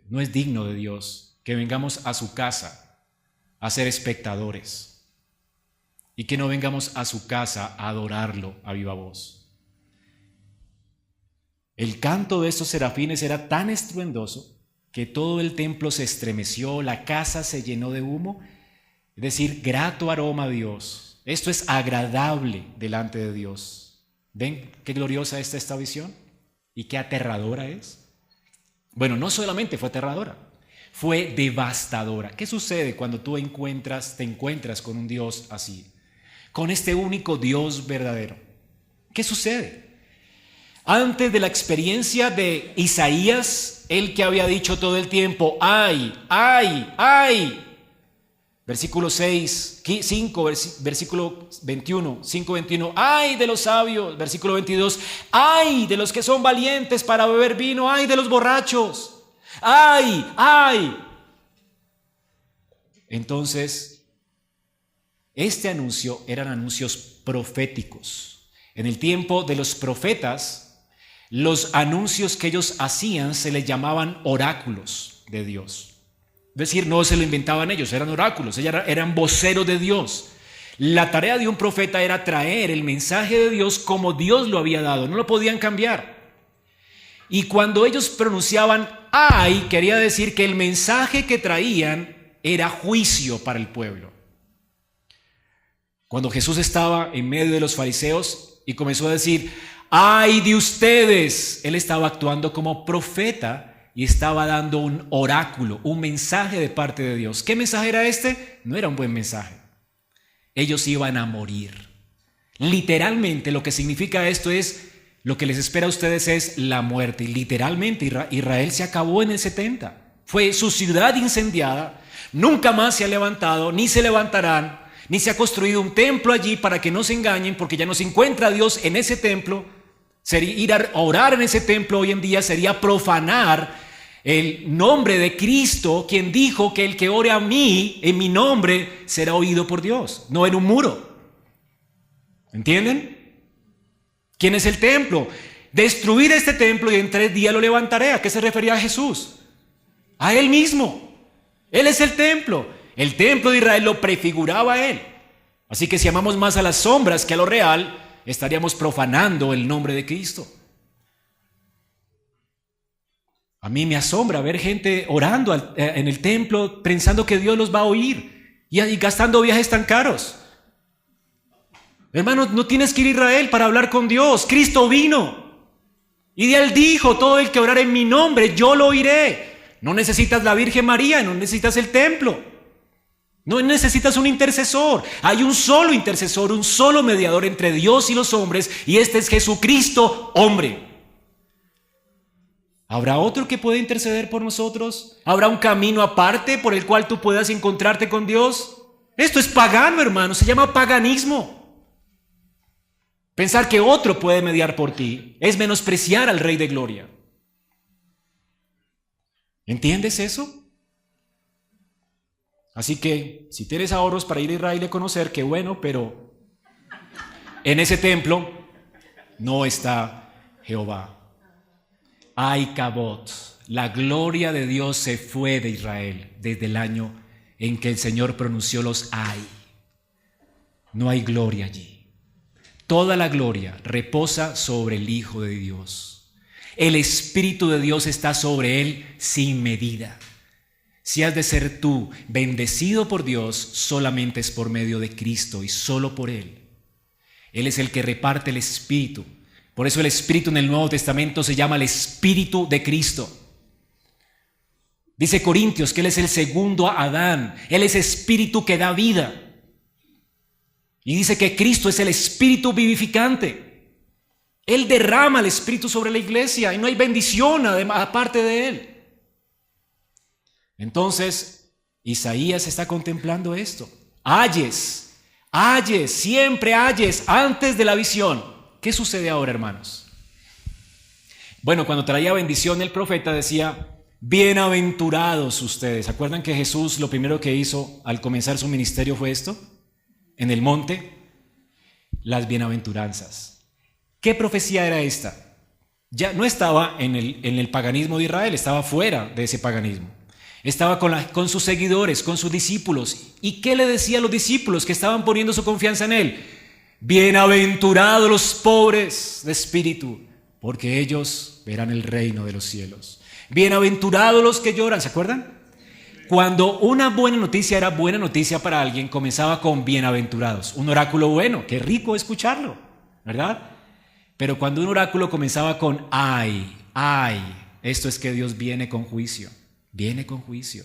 No es digno de Dios que vengamos a su casa a ser espectadores y que no vengamos a su casa a adorarlo a viva voz. El canto de estos serafines era tan estruendoso que todo el templo se estremeció, la casa se llenó de humo, es decir, grato aroma a Dios. Esto es agradable delante de Dios. ¿Ven qué gloriosa es esta visión? ¿Y qué aterradora es? Bueno, no solamente fue aterradora, fue devastadora. ¿Qué sucede cuando tú te encuentras con un Dios así? Con este único Dios verdadero. ¿Qué sucede? Antes de la experiencia de Isaías, él que había dicho todo el tiempo: ¡ay, ay, ay! Versículo 5, versículo 21, 5:21, ¡ay de los sabios! Versículo 22, ¡ay de los que son valientes para beber vino! ¡Ay de los borrachos! ¡Ay, ay! Entonces, este anuncio eran anuncios proféticos. En el tiempo de los profetas, los anuncios que ellos hacían se les llamaban oráculos de Dios. Es decir, no se lo inventaban ellos, eran oráculos, eran voceros de Dios. La tarea de un profeta era traer el mensaje de Dios como Dios lo había dado, no lo podían cambiar. Y cuando ellos pronunciaban ay, quería decir que el mensaje que traían era juicio para el pueblo. Cuando Jesús estaba en medio de los fariseos y comenzó a decir: ay de ustedes, él estaba actuando como profeta y estaba dando un oráculo, un mensaje de parte de Dios. ¿Qué mensaje era este? No era un buen mensaje. Ellos iban a morir. Literalmente lo que significa esto es: lo que les espera a ustedes es la muerte. Y literalmente Israel se acabó en el 70. Fue su ciudad incendiada, nunca más se ha levantado, ni se levantarán. ni se ha construido un templo allí para que no se engañen, porque ya no se encuentra Dios en ese templo. Ir a orar en ese templo hoy en día sería profanar el nombre de Cristo, quien dijo que el que ore a mí en mi nombre será oído por Dios, no en un muro. ¿Entienden? ¿Quién es el templo? Destruir este templo y en 3 días lo levantaré. ¿A qué se refería Jesús? A Él mismo. Él es el templo. El templo de Israel lo prefiguraba a Él. Así que si amamos más a las sombras que a lo real, estaríamos profanando el nombre de Cristo. A mí me asombra ver gente orando en el templo pensando que Dios los va a oír y gastando viajes tan caros. Hermanos, no tienes que ir a Israel para hablar con Dios. Cristo vino y de Él dijo: todo el que orare en mi nombre, yo lo oiré. No necesitas la Virgen María, no necesitas el templo, no necesitas un intercesor. Hay un solo intercesor, un solo mediador entre Dios y los hombres, y este es Jesucristo, hombre. ¿Habrá otro que pueda interceder por nosotros? ¿Habrá un camino aparte por el cual tú puedas encontrarte con Dios? Esto es pagano, hermano, se llama paganismo. Pensar que otro puede mediar por ti es menospreciar al Rey de Gloria. ¿Entiendes eso? Así que si tienes ahorros para ir a Israel y conocer, qué bueno, pero en ese templo no está Jehová. Ay, Cabot, la gloria de Dios se fue de Israel desde el año en que el Señor pronunció los ay. No hay gloria allí. Toda la gloria reposa sobre el Hijo de Dios. El Espíritu de Dios está sobre Él sin medida. Si has de ser tú bendecido por Dios, solamente es por medio de Cristo y solo por Él. Él es el que reparte el Espíritu. Por eso el Espíritu en el Nuevo Testamento se llama el Espíritu de Cristo. Dice Corintios que Él es el segundo Adán. Él es Espíritu que da vida. Y dice que Cristo es el Espíritu vivificante. Él derrama el Espíritu sobre la iglesia y no hay bendición aparte de Él. Entonces, Isaías está contemplando esto. Ayes, siempre ayes antes de la visión. ¿Qué sucede ahora, hermanos? Bueno, cuando traía bendición el profeta decía: bienaventurados ustedes. ¿Se acuerdan que Jesús lo primero que hizo al comenzar su ministerio fue esto? En el monte, las bienaventuranzas. ¿Qué profecía era esta? Ya no estaba en el paganismo de Israel, estaba fuera de ese paganismo. Estaba con sus seguidores, con sus discípulos. ¿Y qué le decía a los discípulos que estaban poniendo su confianza en Él? Bienaventurados los pobres de espíritu, porque ellos verán el reino de los cielos. Bienaventurados los que lloran, ¿se acuerdan? Cuando una buena noticia era buena noticia para alguien, comenzaba con bienaventurados. Un oráculo bueno, qué rico escucharlo, ¿verdad? Pero cuando un oráculo comenzaba con ay, esto es que Dios viene con juicio. Viene con juicio.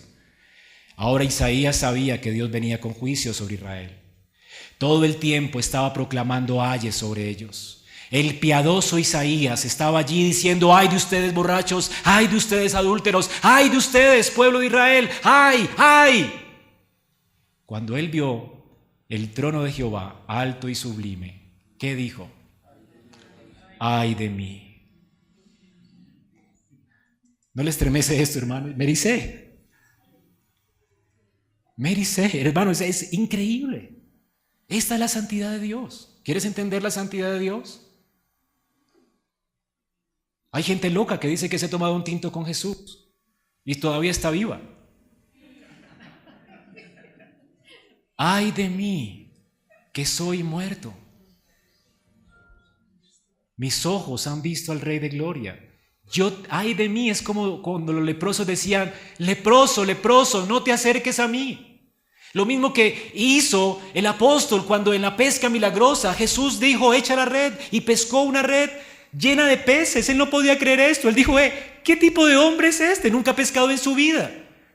Ahora Isaías sabía que Dios venía con juicio sobre Israel. Todo el tiempo estaba proclamando ayes sobre ellos. El piadoso Isaías estaba allí diciendo: ay de ustedes borrachos, ay de ustedes adúlteros, ay de ustedes pueblo de Israel, ay. Cuando él vio el trono de Jehová alto y sublime, ¿qué dijo? Ay de mí. ¿No le estremece esto, hermano? Me ericé, hermano, es increíble. Esta es la santidad de Dios. ¿Quieres entender la santidad de Dios? Hay gente loca que dice que se ha tomado un tinto con Jesús y todavía está viva. Ay de mí, que soy muerto. Mis ojos han visto al Rey de Gloria. Ay de mí, es como cuando los leprosos decían: leproso, no te acerques a mí. Lo mismo que hizo el apóstol cuando en la pesca milagrosa Jesús dijo: echa la red, y pescó una red llena de peces. Él no podía creer esto. Él dijo: ¿qué tipo de hombre es este? Nunca ha pescado en su vida.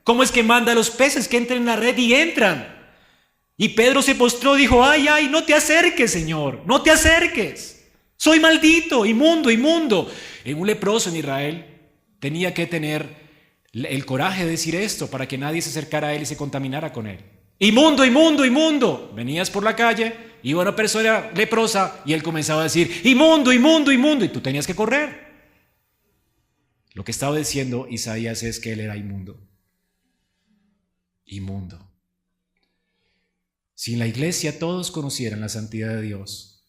¿Cómo es que manda a los peces que entren en la red? Y entran. Y Pedro se postró y dijo: ay, no te acerques, Señor, no te acerques. Soy maldito, inmundo. Un leproso en Israel tenía que tener el coraje de decir esto para que nadie se acercara a él y se contaminara con él. Inmundo, inmundo, inmundo. Venías por la calle, iba una persona leprosa y él comenzaba a decir, inmundo, inmundo, inmundo. Y tú tenías que correr. Lo que estaba diciendo Isaías es que él era inmundo. Inmundo. Si en la iglesia todos conocieran la santidad de Dios,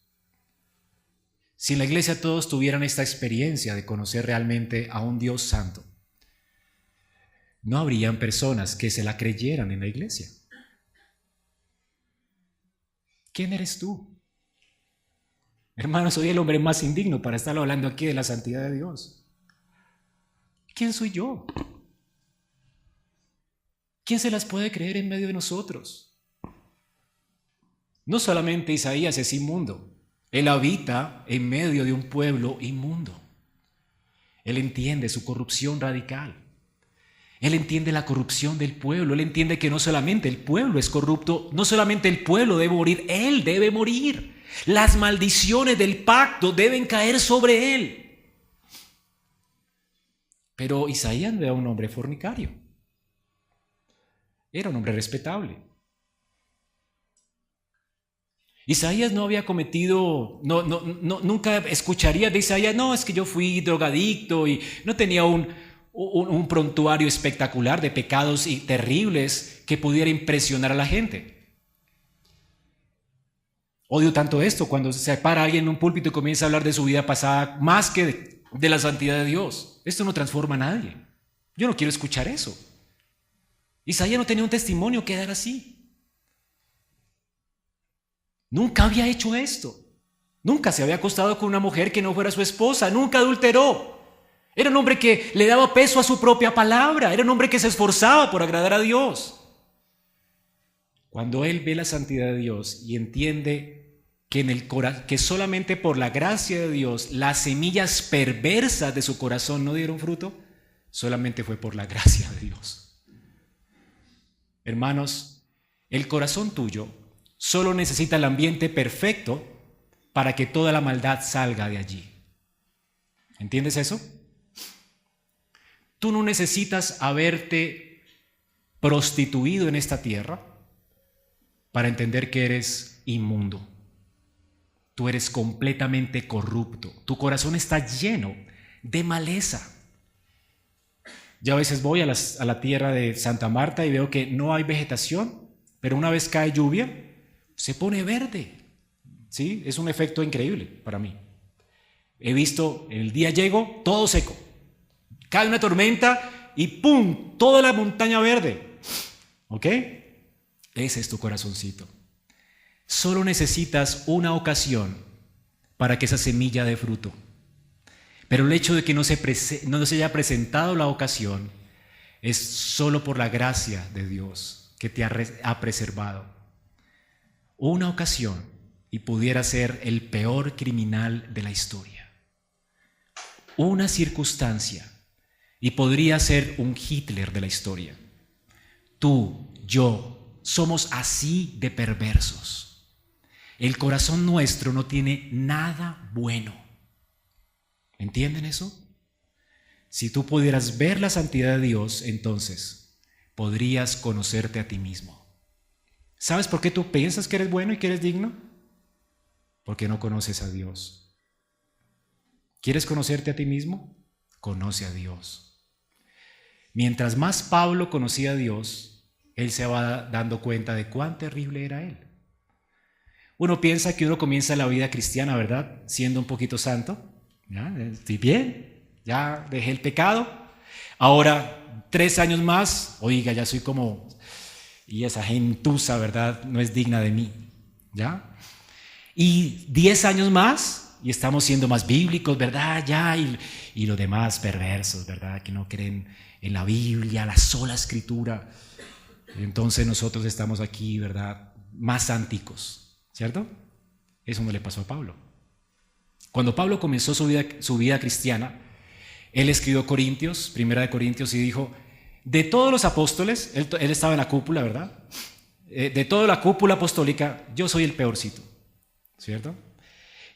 si en la iglesia todos tuvieran esta experiencia de conocer realmente a un Dios santo, no habrían personas que se la creyeran en la iglesia. ¿Quién eres tú? Hermano, soy el hombre más indigno para estar hablando aquí de la santidad de Dios. ¿Quién soy yo? ¿Quién se las puede creer en medio de nosotros? No solamente Isaías es inmundo, él habita en medio de un pueblo inmundo. Él entiende su corrupción radical. Él entiende la corrupción del pueblo. Él entiende que no solamente el pueblo es corrupto, no solamente el pueblo debe morir, él debe morir. Las maldiciones del pacto deben caer sobre él. Pero Isaías no era un hombre fornicario. Era un hombre respetable. Isaías no había cometido, nunca escucharía de Isaías, no, es que yo fui drogadicto y no tenía un prontuario espectacular de pecados y terribles que pudiera impresionar a la gente. Odio tanto esto cuando se para alguien en un púlpito y comienza a hablar de su vida pasada más que de la santidad de Dios. Esto no transforma a nadie. Yo no quiero escuchar eso. Isaías no tenía un testimonio que dar así. Nunca había hecho esto. Nunca se había acostado con una mujer que no fuera su esposa. Nunca adulteró. Era un hombre que le daba peso a su propia palabra. Era un hombre que se esforzaba por agradar a Dios. Cuando él ve la santidad de Dios y entiende que solamente por la gracia de Dios las semillas perversas de su corazón no dieron fruto, solamente fue por la gracia de Dios. Hermanos, el corazón tuyo solo necesita el ambiente perfecto para que toda la maldad salga de allí. ¿Entiendes eso? Tú no necesitas haberte prostituido en esta tierra para entender que eres inmundo. Tú eres completamente corrupto. Tu corazón está lleno de maleza. Yo a veces voy a la tierra de Santa Marta y veo que no hay vegetación, pero una vez cae lluvia, se pone verde. ¿Sí? Es un efecto increíble para mí. He visto, el día llego, todo seco. Cae una tormenta y ¡pum! Toda la montaña verde. ¿Ok? Ese es tu corazoncito. Solo necesitas una ocasión para que esa semilla dé fruto. Pero el hecho de que no se haya presentado la ocasión es solo por la gracia de Dios que te ha preservado. Una ocasión y pudiera ser el peor criminal de la historia. Una circunstancia y podría ser un Hitler de la historia. Tú, yo, somos así de perversos. El corazón nuestro no tiene nada bueno. ¿Entienden eso? Si tú pudieras ver la santidad de Dios, entonces podrías conocerte a ti mismo. ¿Sabes por qué tú piensas que eres bueno y que eres digno? Porque no conoces a Dios. ¿Quieres conocerte a ti mismo? Conoce a Dios. Mientras más Pablo conocía a Dios, él se va dando cuenta de cuán terrible era él. Uno piensa que uno comienza la vida cristiana, ¿verdad? Siendo un poquito santo. ¿Ya? Estoy bien, ya dejé el pecado. Ahora, 3 años más, oiga, ya soy como... Y esa gentuza, ¿verdad? No es digna de mí. ¿Ya? Y 10 años más, y estamos siendo más bíblicos, ¿verdad? Ya, y los demás perversos, ¿verdad? Que no creen en la Biblia, la sola escritura. Entonces nosotros estamos aquí, ¿verdad? Más sánticos, ¿cierto? Eso no le pasó a Pablo. Cuando Pablo comenzó su vida cristiana, él escribió Corintios, 1 Corintios, y dijo, de todos los apóstoles, él estaba en la cúpula, ¿verdad? De toda la cúpula apostólica, yo soy el peorcito, ¿cierto?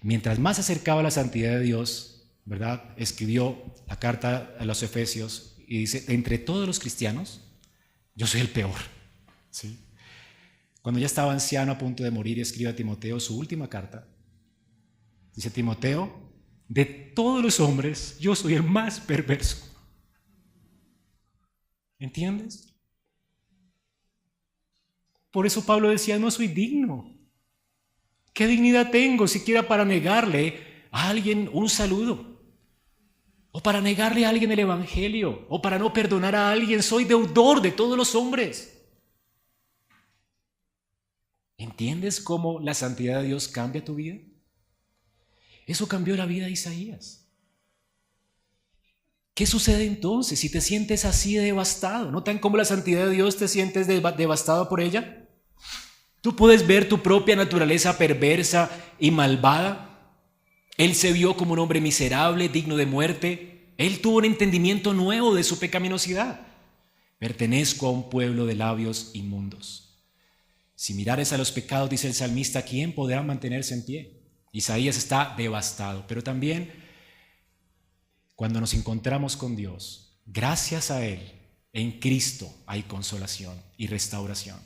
Mientras más se acercaba a la santidad de Dios, ¿verdad? Escribió la carta a los Efesios y dice, entre todos los cristianos, yo soy el peor, ¿sí? cuando ya estaba anciano a punto de morir, escribe a Timoteo su última carta. Dice: Timoteo, de todos los hombres, yo soy el más perverso. ¿Entiendes? Por eso Pablo decía: no soy digno. ¿Qué dignidad tengo siquiera para negarle a alguien un saludo? O para negarle a alguien el evangelio, o para no perdonar a alguien. Soy deudor de todos los hombres. ¿Entiendes cómo la santidad de Dios cambia tu vida? Eso cambió la vida de Isaías. ¿Qué sucede entonces si te sientes así de devastado? ¿Notan cómo la santidad de Dios te sientes devastado por ella? Tú puedes ver tu propia naturaleza perversa y malvada. Él se vio como un hombre miserable, digno de muerte. Él tuvo un entendimiento nuevo de su pecaminosidad. Pertenezco a un pueblo de labios inmundos. Si mirares a los pecados, dice el salmista, ¿quién podrá mantenerse en pie? Isaías está devastado, pero también cuando nos encontramos con Dios, gracias a Él, en Cristo hay consolación y restauración.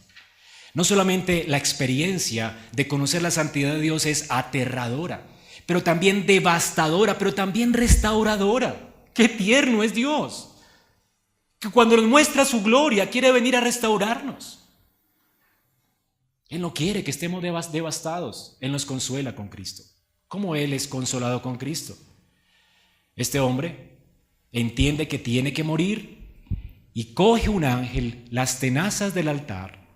No solamente la experiencia de conocer la santidad de Dios es aterradora, pero también devastadora, pero también restauradora. ¡Qué tierno es Dios! Que cuando nos muestra su gloria quiere venir a restaurarnos. Él no quiere que estemos devastados. Él nos consuela con Cristo. ¿Cómo Él es consolado con Cristo? Este hombre entiende que tiene que morir y coge un ángel las tenazas del altar.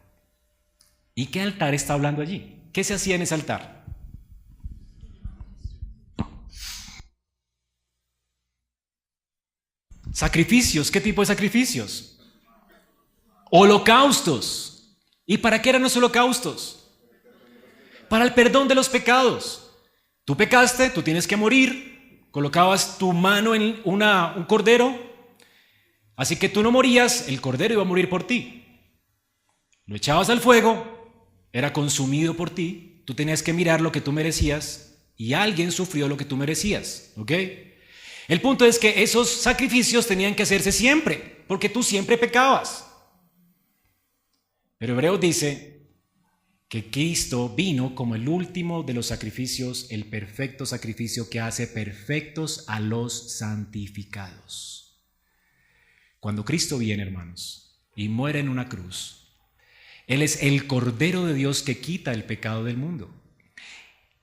¿Y qué altar está hablando allí? ¿Qué se hacía en ese altar? Sacrificios. ¿Qué tipo de sacrificios? Holocaustos. ¿Y para qué eran los holocaustos? Para el perdón de los pecados. Tú pecaste, tú tienes que morir. Colocabas tu mano en un cordero. Así que tú no morías, el cordero iba a morir por ti. Lo echabas al fuego, era consumido por ti. Tú tenías que mirar lo que tú merecías y alguien sufrió lo que tú merecías. ¿Ok? El punto es que esos sacrificios tenían que hacerse siempre, porque tú siempre pecabas. Pero Hebreos dice que Cristo vino como el último de los sacrificios, el perfecto sacrificio que hace perfectos a los santificados. Cuando Cristo viene, hermanos, y muere en una cruz, Él es el Cordero de Dios que quita el pecado del mundo.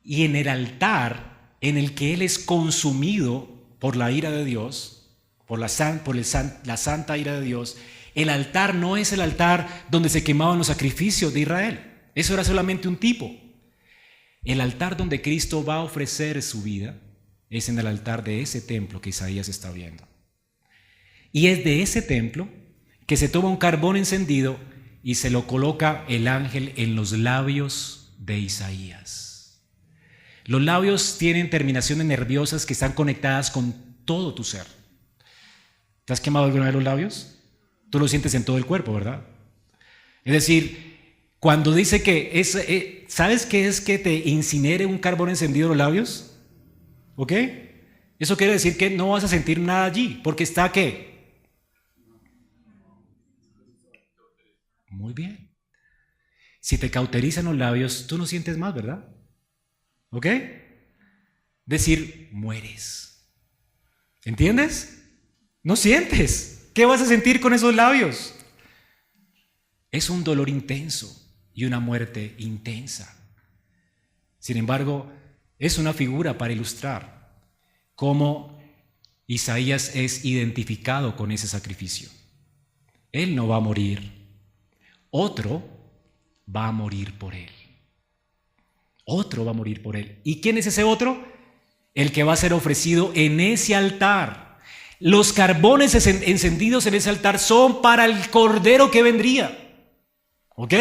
Y en el altar en el que Él es consumido por la ira de Dios, por la santa ira de Dios, el altar no es el altar donde se quemaban los sacrificios de Israel. Eso era solamente un tipo. El altar donde Cristo va a ofrecer su vida es en el altar de ese templo que Isaías está viendo. Y es de ese templo que se toma un carbón encendido y se lo coloca el ángel en los labios de Isaías. Los labios tienen terminaciones nerviosas que están conectadas con todo tu ser. ¿Te has quemado alguna vez los labios? Tú lo sientes en todo el cuerpo, ¿verdad? Es decir, cuando dice que ¿sabes qué es que te incinere un carbón encendido en los labios? ¿Ok? Eso quiere decir que no vas a sentir nada allí, porque está ¿qué? Muy bien. Si te cauterizan los labios, tú no sientes más, ¿verdad? ¿Ok? Decir, mueres. ¿Entiendes? No sientes. ¿Qué vas a sentir con esos labios? Es un dolor intenso y una muerte intensa. Sin embargo, es una figura para ilustrar cómo Isaías es identificado con ese sacrificio. Él no va a morir. Otro va a morir por él. Otro va a morir por él. ¿Y quién es ese otro? El que va a ser ofrecido en ese altar. Los carbones encendidos en ese altar son para el Cordero que vendría. ¿Ok?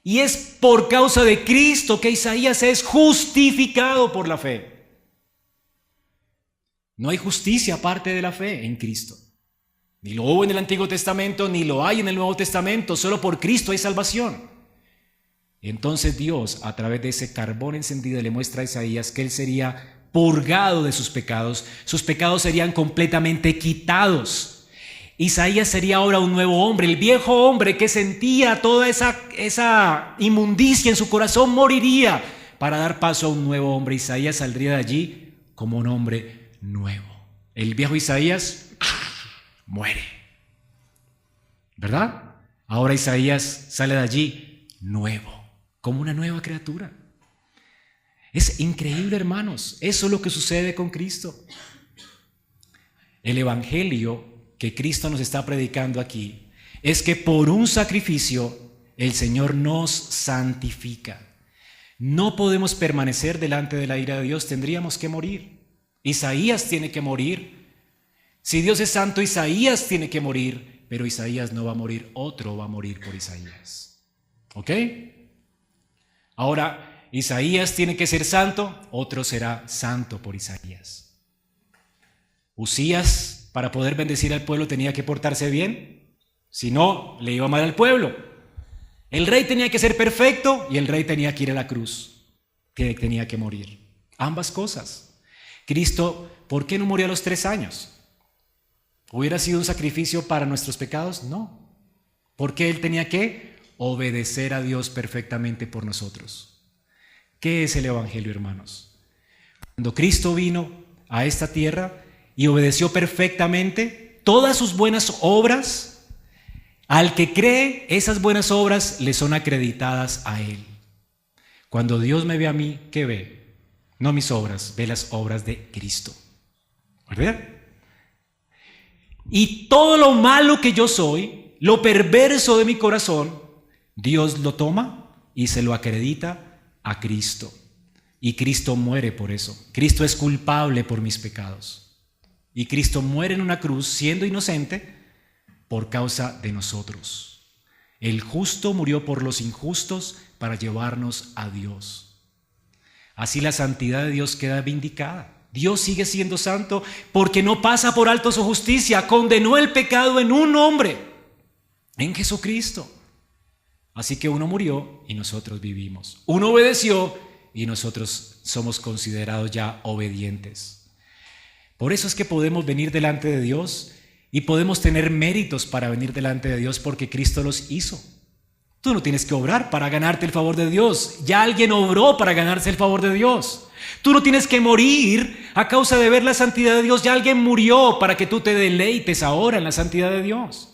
Y es por causa de Cristo que Isaías es justificado por la fe. No hay justicia aparte de la fe en Cristo. Ni lo hubo en el Antiguo Testamento, ni lo hay en el Nuevo Testamento. Solo por Cristo hay salvación. Entonces Dios, a través de ese carbón encendido, le muestra a Isaías que él sería purgado de sus pecados serían completamente quitados. Isaías sería ahora un nuevo hombre. El viejo hombre que sentía toda esa inmundicia en su corazón moriría para dar paso a un nuevo hombre. Isaías saldría de allí como un hombre nuevo. El viejo Isaías muere, ¿verdad? Ahora Isaías sale de allí nuevo, como una nueva criatura. Es increíble, hermanos. Eso es lo que sucede con Cristo. El evangelio que Cristo nos está predicando aquí es que por un sacrificio el Señor nos santifica. No podemos permanecer delante de la ira de Dios, tendríamos que morir. Isaías tiene que morir. Si Dios es santo, Isaías tiene que morir, pero Isaías no va a morir, otro va a morir por Isaías. ¿Ok? Ahora, Isaías tiene que ser santo, otro será santo por Isaías. Usías, para poder bendecir al pueblo, tenía que portarse bien, si no, le iba mal al pueblo. El rey tenía que ser perfecto y el rey tenía que ir a la cruz, tenía que morir. Ambas cosas. Cristo, ¿por qué no murió a los 3 años? ¿Hubiera sido un sacrificio para nuestros pecados? No. Porque Él tenía que obedecer a Dios perfectamente por nosotros. ¿Qué es el evangelio, hermanos? Cuando Cristo vino a esta tierra y obedeció perfectamente todas sus buenas obras, al que cree, esas buenas obras le son acreditadas a Él. Cuando Dios me ve a mí, ¿qué ve? No mis obras, ve las obras de Cristo. ¿Verdad? Y todo lo malo que yo soy, lo perverso de mi corazón, Dios lo toma y se lo acredita a Cristo. Y Cristo muere por eso. Cristo es culpable por mis pecados. Y Cristo muere en una cruz siendo inocente por causa de nosotros. El justo murió por los injustos para llevarnos a Dios. Así la santidad de Dios queda vindicada. Dios sigue siendo santo porque no pasa por alto su justicia. Condenó el pecado en un hombre, en Jesucristo. Así que uno murió y nosotros vivimos. Uno obedeció y nosotros somos considerados ya obedientes. Por eso es que podemos venir delante de Dios y podemos tener méritos para venir delante de Dios porque Cristo los hizo. Tú no tienes que obrar para ganarte el favor de Dios. Ya alguien obró para ganarse el favor de Dios. Tú no tienes que morir a causa de ver la santidad de Dios. Ya alguien murió para que tú te deleites ahora en la santidad de Dios.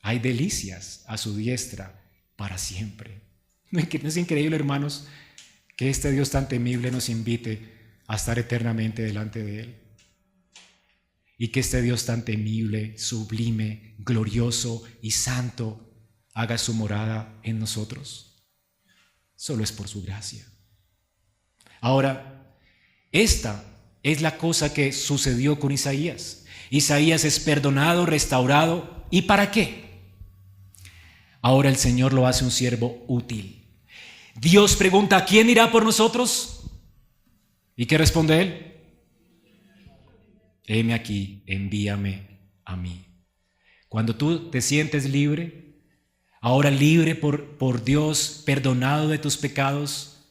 Hay delicias a su diestra para siempre. ¿No es increíble, hermanos, que este Dios tan temible nos invite a estar eternamente delante de Él? Y que este Dios tan temible, sublime, glorioso y santo haga su morada en nosotros. Solo es por su gracia. Ahora, esta es la cosa que sucedió con Isaías. Isaías es perdonado, restaurado. ¿Y para qué? Ahora el Señor lo hace un siervo útil. Dios pregunta, ¿quién irá por nosotros? ¿Y qué responde Él? Heme aquí, envíame a mí. Cuando tú te sientes libre, ahora libre por Dios, perdonado de tus pecados,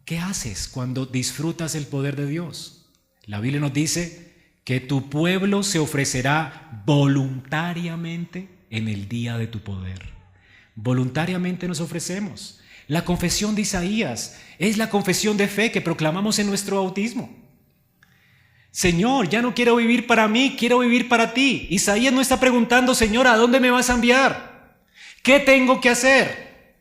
¿qué haces cuando disfrutas el poder de Dios? La Biblia nos dice que tu pueblo se ofrecerá voluntariamente en el día de tu poder. Voluntariamente nos ofrecemos. La confesión de Isaías es la confesión de fe que proclamamos en nuestro bautismo. Señor, ya no quiero vivir para mí, quiero vivir para ti. Isaías no está preguntando, Señor, ¿a dónde me vas a enviar? ¿Qué tengo que hacer?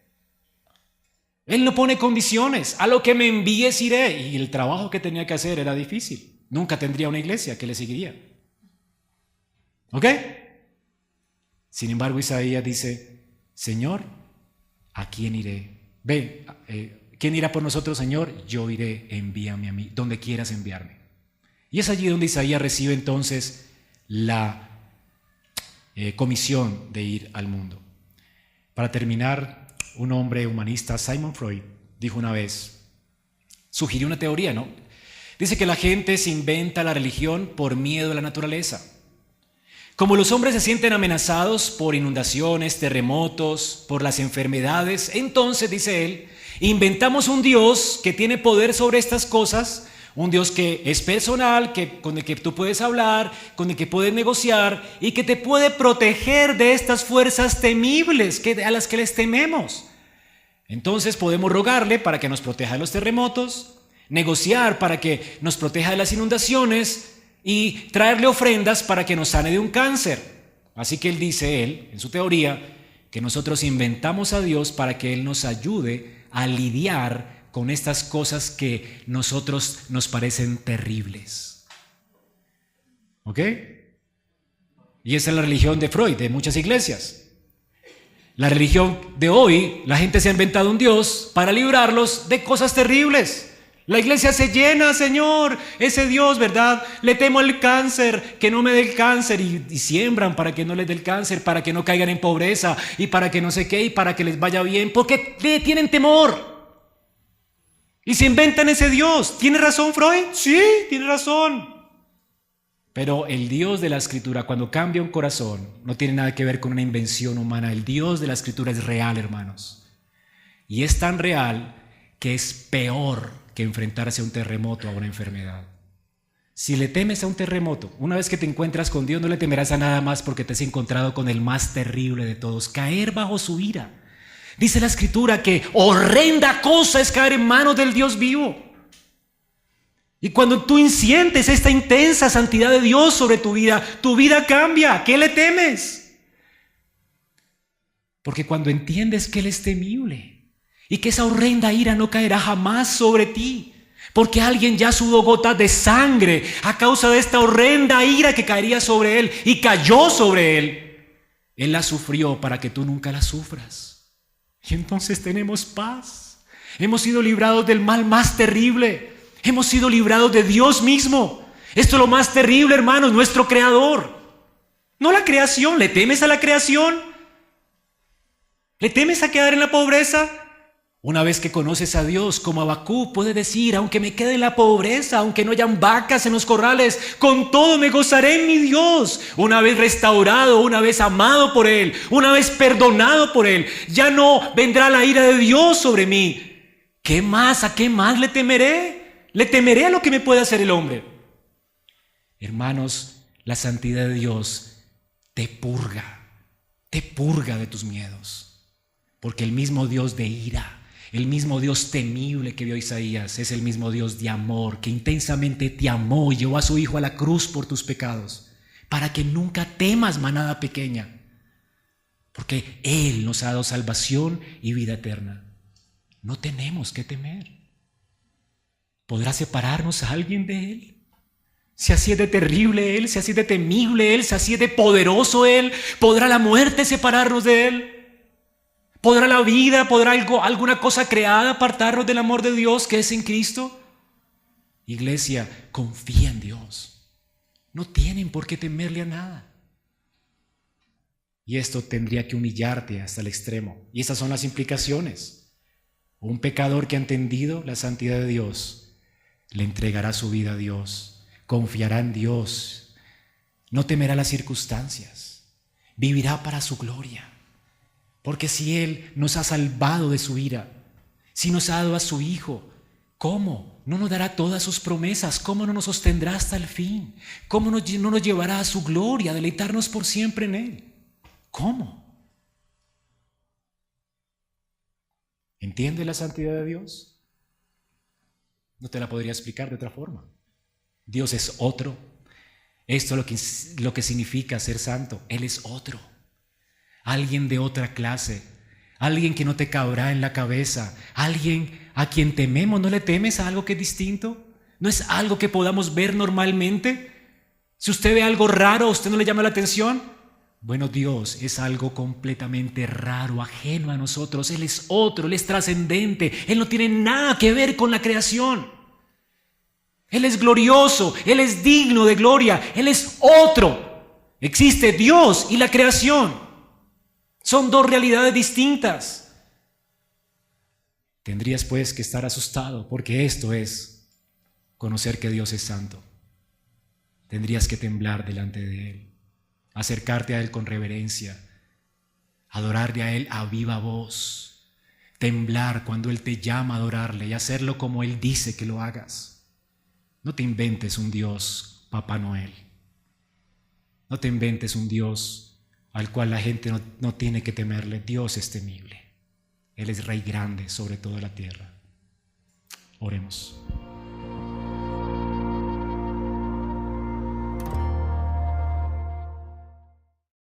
Él no pone condiciones. A lo que me envíes iré. Y el trabajo que tenía que hacer era difícil. Nunca tendría una iglesia que le seguiría. ¿Ok? Sin embargo, Isaías dice, Señor, ¿a quién iré? Ven, ¿quién irá por nosotros, Señor? Yo iré, envíame a mí, donde quieras enviarme. Y es allí donde Isaías recibe entonces la comisión de ir al mundo. Para terminar, un hombre humanista, Sigmund Freud, dijo una vez, sugirió una teoría, ¿no? Dice que la gente se inventa la religión por miedo a la naturaleza. Como los hombres se sienten amenazados por inundaciones, terremotos, por las enfermedades, entonces, dice él, inventamos un Dios que tiene poder sobre estas cosas, Un Dios que es personal, con el que tú puedes hablar, con el que puedes negociar y que te puede proteger de estas fuerzas temibles a las que les tememos. Entonces podemos rogarle para que nos proteja de los terremotos, negociar para que nos proteja de las inundaciones y traerle ofrendas para que nos sane de un cáncer. Así que él, en su teoría, que nosotros inventamos a Dios para que Él nos ayude a lidiar con estas cosas que nosotros nos parecen terribles. ¿Ok? Y esa es la religión de Freud, de muchas iglesias. La religión de hoy, la gente se ha inventado un Dios para librarlos de cosas terribles. La iglesia se llena, Señor, ese Dios, ¿verdad? Le temo al cáncer, que no me dé el cáncer, y siembran para que no les dé el cáncer, para que no caigan en pobreza, y para que no sé qué, y para que les vaya bien, porque le tienen temor. Y se inventan ese Dios. ¿Tiene razón Freud? Sí, tiene razón. Pero el Dios de la Escritura, cuando cambia un corazón, no tiene nada que ver con una invención humana. El Dios de la Escritura es real, hermanos. Y es tan real que es peor que enfrentarse a un terremoto, a una enfermedad. Si le temes a un terremoto, una vez que te encuentras con Dios, no le temerás a nada más porque te has encontrado con el más terrible de todos, caer bajo su ira. Dice la Escritura que horrenda cosa es caer en manos del Dios vivo. Y cuando tú sientes esta intensa santidad de Dios sobre tu vida cambia. ¿A qué le temes? Porque cuando entiendes que Él es temible y que esa horrenda ira no caerá jamás sobre ti, porque alguien ya sudó gotas de sangre a causa de esta horrenda ira que caería sobre Él y cayó sobre Él. Él la sufrió para que tú nunca la sufras. Y entonces tenemos paz. Hemos sido librados del mal más terrible. Hemos sido librados de Dios mismo. Esto es lo más terrible, hermanos, nuestro Creador. No la creación. ¿Le temes a la creación? ¿Le temes a quedar en la pobreza? Una vez que conoces a Dios, como Habacuc puede decir, aunque me quede en la pobreza, aunque no hayan vacas en los corrales, con todo me gozaré en mi Dios. Una vez restaurado, una vez amado por Él, una vez perdonado por Él, ya no vendrá la ira de Dios sobre mí. ¿Qué más? ¿A qué más le temeré? Le temeré a lo que me puede hacer el hombre. Hermanos, la santidad de Dios te purga de tus miedos. Porque el mismo Dios de ira, el mismo Dios temible que vio Isaías, es el mismo Dios de amor, que intensamente te amó y llevó a su Hijo a la cruz por tus pecados, para que nunca temas, manada pequeña. Porque Él nos ha dado salvación y vida eterna. No tenemos que temer. ¿Podrá separarnos a alguien de Él? Si así es de terrible Él, si así es de temible Él, si así es de poderoso Él, ¿podrá la muerte separarnos de Él? ¿Podrá la vida, podrá alguna cosa creada apartarnos del amor de Dios que es en Cristo? Iglesia, confía en Dios. No tienen por qué temerle a nada. Y esto tendría que humillarte hasta el extremo. Y estas son las implicaciones. Un pecador que ha entendido la santidad de Dios le entregará su vida a Dios, confiará en Dios, no temerá las circunstancias, vivirá para su gloria. Porque si Él nos ha salvado de su ira, si nos ha dado a su Hijo, ¿cómo no nos dará todas sus promesas? ¿Cómo no nos sostendrá hasta el fin? ¿Cómo no nos llevará a su gloria, a deleitarnos por siempre en Él? ¿Cómo? ¿Entiende la santidad de Dios? No te la podría explicar de otra forma. Dios es otro. Esto es lo que significa ser santo. Él es otro. Alguien de otra clase. Alguien que no te cabrá en la cabeza. Alguien a quien tememos. ¿No le temes a algo que es distinto? ¿No es algo que podamos ver normalmente? Si usted ve algo raro, ¿a usted no le llama la atención? Bueno, Dios es algo completamente raro, ajeno a nosotros. Él es otro, Él es trascendente. Él no tiene nada que ver con la creación. Él es glorioso, Él es digno de gloria, Él es otro. Existe Dios y la creación. Son dos realidades distintas. Tendrías pues que estar asustado, porque esto es conocer que Dios es santo. Tendrías que temblar delante de Él. Acercarte a Él con reverencia, adorarle a Él a viva voz, temblar cuando Él te llama a adorarle y hacerlo como Él dice que lo hagas. No te inventes un Dios Papá Noel. No te inventes un Dios al cual la gente no tiene que temerle. Dios es temible. Él es Rey grande sobre toda la tierra. Oremos.